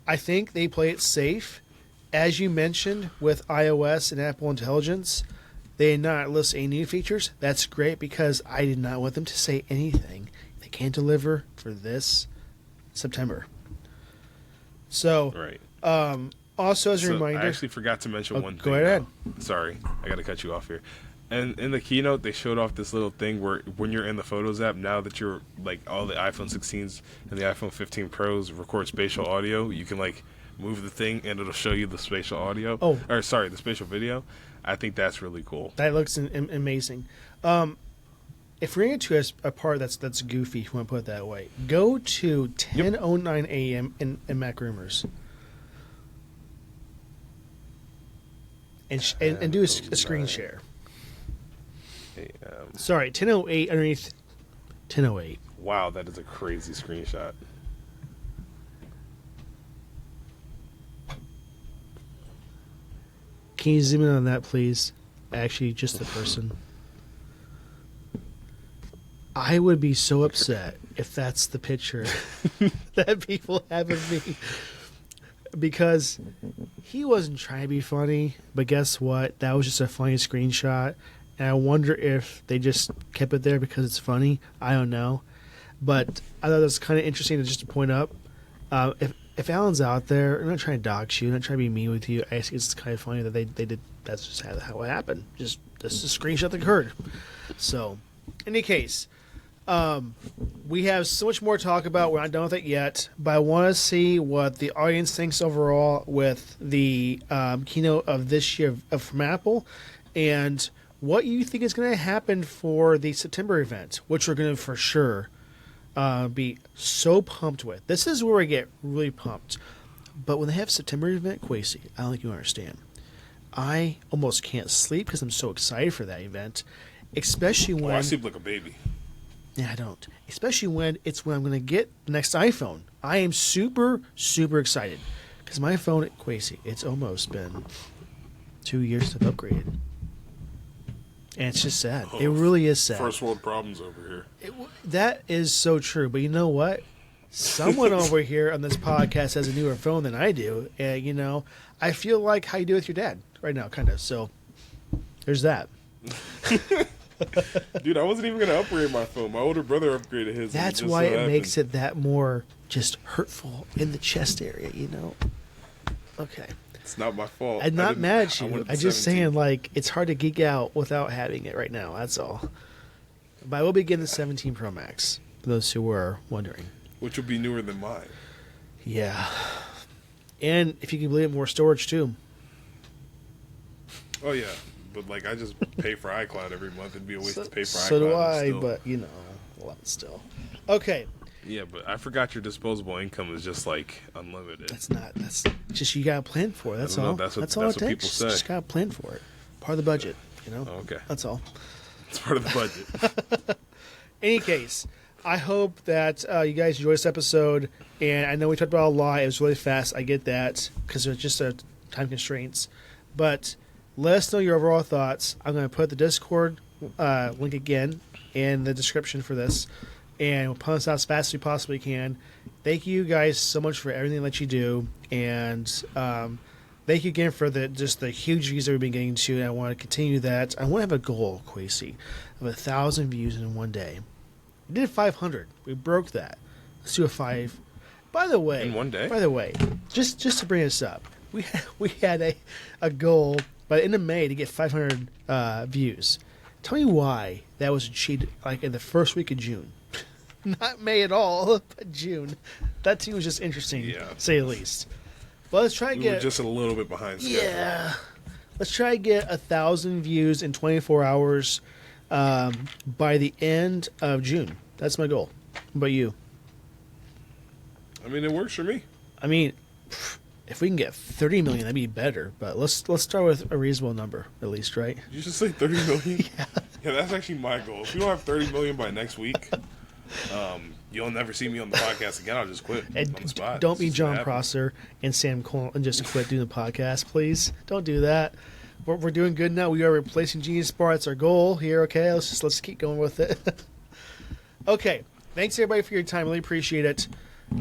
I think they play it safe. As you mentioned, with iOS and Apple Intelligence, they did not list any new features. That's great because I did not want them to say anything they can't deliver for this September. So, right. Also, as a reminder, I actually forgot to mention one thing. Go ahead. Sorry, I got to cut you off here. And in the keynote, they showed off this little thing where when you're in the Photos app, now that you're like all the iPhone 16s and the iPhone 15 Pros record spatial audio, you can like move the thing and it'll show you the spatial audio. The spatial video. I think that's really cool. That looks amazing. If we're into a part that's goofy, if you want to put it that way, go to 10:09 a.m. in Mac Rumors. And do a screen share. Sorry, 10:08 underneath 10:08. Wow, that is a crazy screenshot. Can you zoom in on that, please? Actually, just the person. I would be so upset if that's the picture that people have of me. Because he wasn't trying to be funny, but guess what? That was just a funny screenshot. And I wonder if they just kept it there because it's funny. I don't know. But I thought it was kind of interesting just to point up. If Alan's out there, I'm not trying to dox you, I'm not trying to be mean with you. I think it's kind of funny that they did. That's just how it happened. Just this is a screenshot that occurred. So, in any case, we have so much more to talk about. We're not done with it yet, but I want to see what the audience thinks overall with the keynote of this year from Apple, and what you think is going to happen for the September event, which we're going to for sure be so pumped with. This is where I get really pumped. But when they have September event, Kwesi, I don't think you understand. I almost can't sleep because I'm so excited for that event, especially when I sleep like a baby. Yeah, I don't. Especially when I'm going to get the next iPhone. I am super, super excited because my phone at Kwesi, it's almost been 2 years to have upgraded. And it's just sad. It really is sad. First world problems over here. That is so true. But you know what? Someone over here on this podcast has a newer phone than I do. And, I feel like how you do with your dad right now, kind of. So there's that. Dude, I wasn't even going to upgrade my phone. My older brother upgraded his. That's why it makes it that more just hurtful in the chest area, Okay. It's not my fault. I'm not mad at you. I'm just saying, it's hard to geek out without having it right now. That's all. But I will be getting the 17 Pro Max, for those who were wondering. Which will be newer than mine. Yeah. And if you can believe it, more storage, too. Oh, yeah. But, I just pay for iCloud every month. It'd be a waste to pay for iCloud. So do I, but, love it still. Okay. Yeah, but I forgot your disposable income is just, unlimited. That's just you got to plan for it. That's all. That's all what it takes. people say. Just got to plan for it. Part of the budget, Oh, okay. That's all. It's part of the budget. Any case, I hope that you guys enjoyed this episode. And I know we talked about a lot. It was really fast. I get that because there's just time constraints. But let us know your overall thoughts. I'm going to put the Discord link again in the description for this. And we'll put this out as fast as we possibly can. Thank you guys so much for everything that you do. And thank you again for the huge views that we've been getting to. And I want to continue that. I want to have a goal, Kwesi, of 1,000 views in one day. We did 500. We broke that. Let's do a 5. By the way, in one day? By the way, just to bring this up, we had a goal by the end of May to get 500 views. Tell me why that was achieved in the first week of June. Not May at all, but June. That team was just interesting, to say the least. But let's try and we were just a little bit behind schedule. Yeah. Let's try and get 1,000 views in 24 hours by the end of June. That's my goal. What about you? I mean, it works for me. I mean, If we can get 30 million, that'd be better. But let's start with a reasonable number, at least, right? Did you just say 30 million? Yeah, that's actually my goal. If we don't have 30 million by next week, you'll never see me on the podcast again. I'll just quit And on the spot. don't be It's just John gonna happen. Prosser and Sam Cole and just quit doing the podcast, please. Don't do that. We're doing good now. We are replacing Genius Bar. That's our goal here. Okay, let's keep going with it. Okay, thanks everybody for your time. Really appreciate it.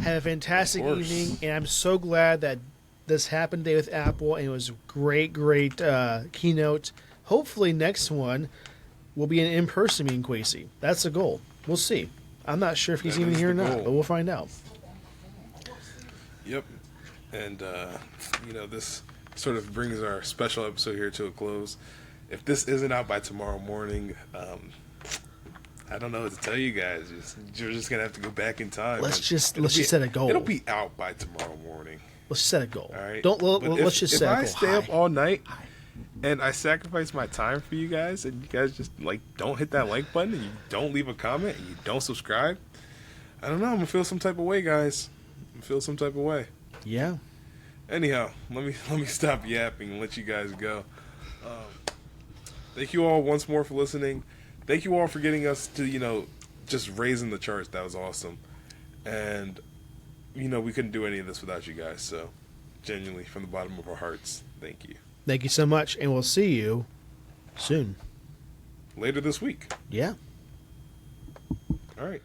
Have a fantastic Of course. evening, and I'm so glad that this happened today with Apple, and it was a great keynote. Hopefully, next one will be an in-person meeting, Kwesi. That's the goal. We'll see. I'm not sure if he's That even is here or the not, goal. but we'll find out. Yep. And, this sort of brings our special episode here to a close. If this isn't out by tomorrow morning, I don't know what to tell you guys. You're just going to have to go back in time. Let's and just it'll set a goal. It'll be out by tomorrow morning. Let's set a goal. All right. Don't But let's just set a goal. If I stay up High. all night and I sacrifice my time for you guys, and you guys just don't hit that like button, and you don't leave a comment, and you don't subscribe, I don't know. I'm gonna feel some type of way, guys. I'm gonna feel some type of way. Yeah. Anyhow, let me stop yapping and let you guys go. Thank you all once more for listening. Thank you all for getting us to just raising the charts. That was awesome. And we couldn't do any of this without you guys. So genuinely, from the bottom of our hearts, thank you. Thank you so much, and we'll see you soon. Later this week. Yeah. All right.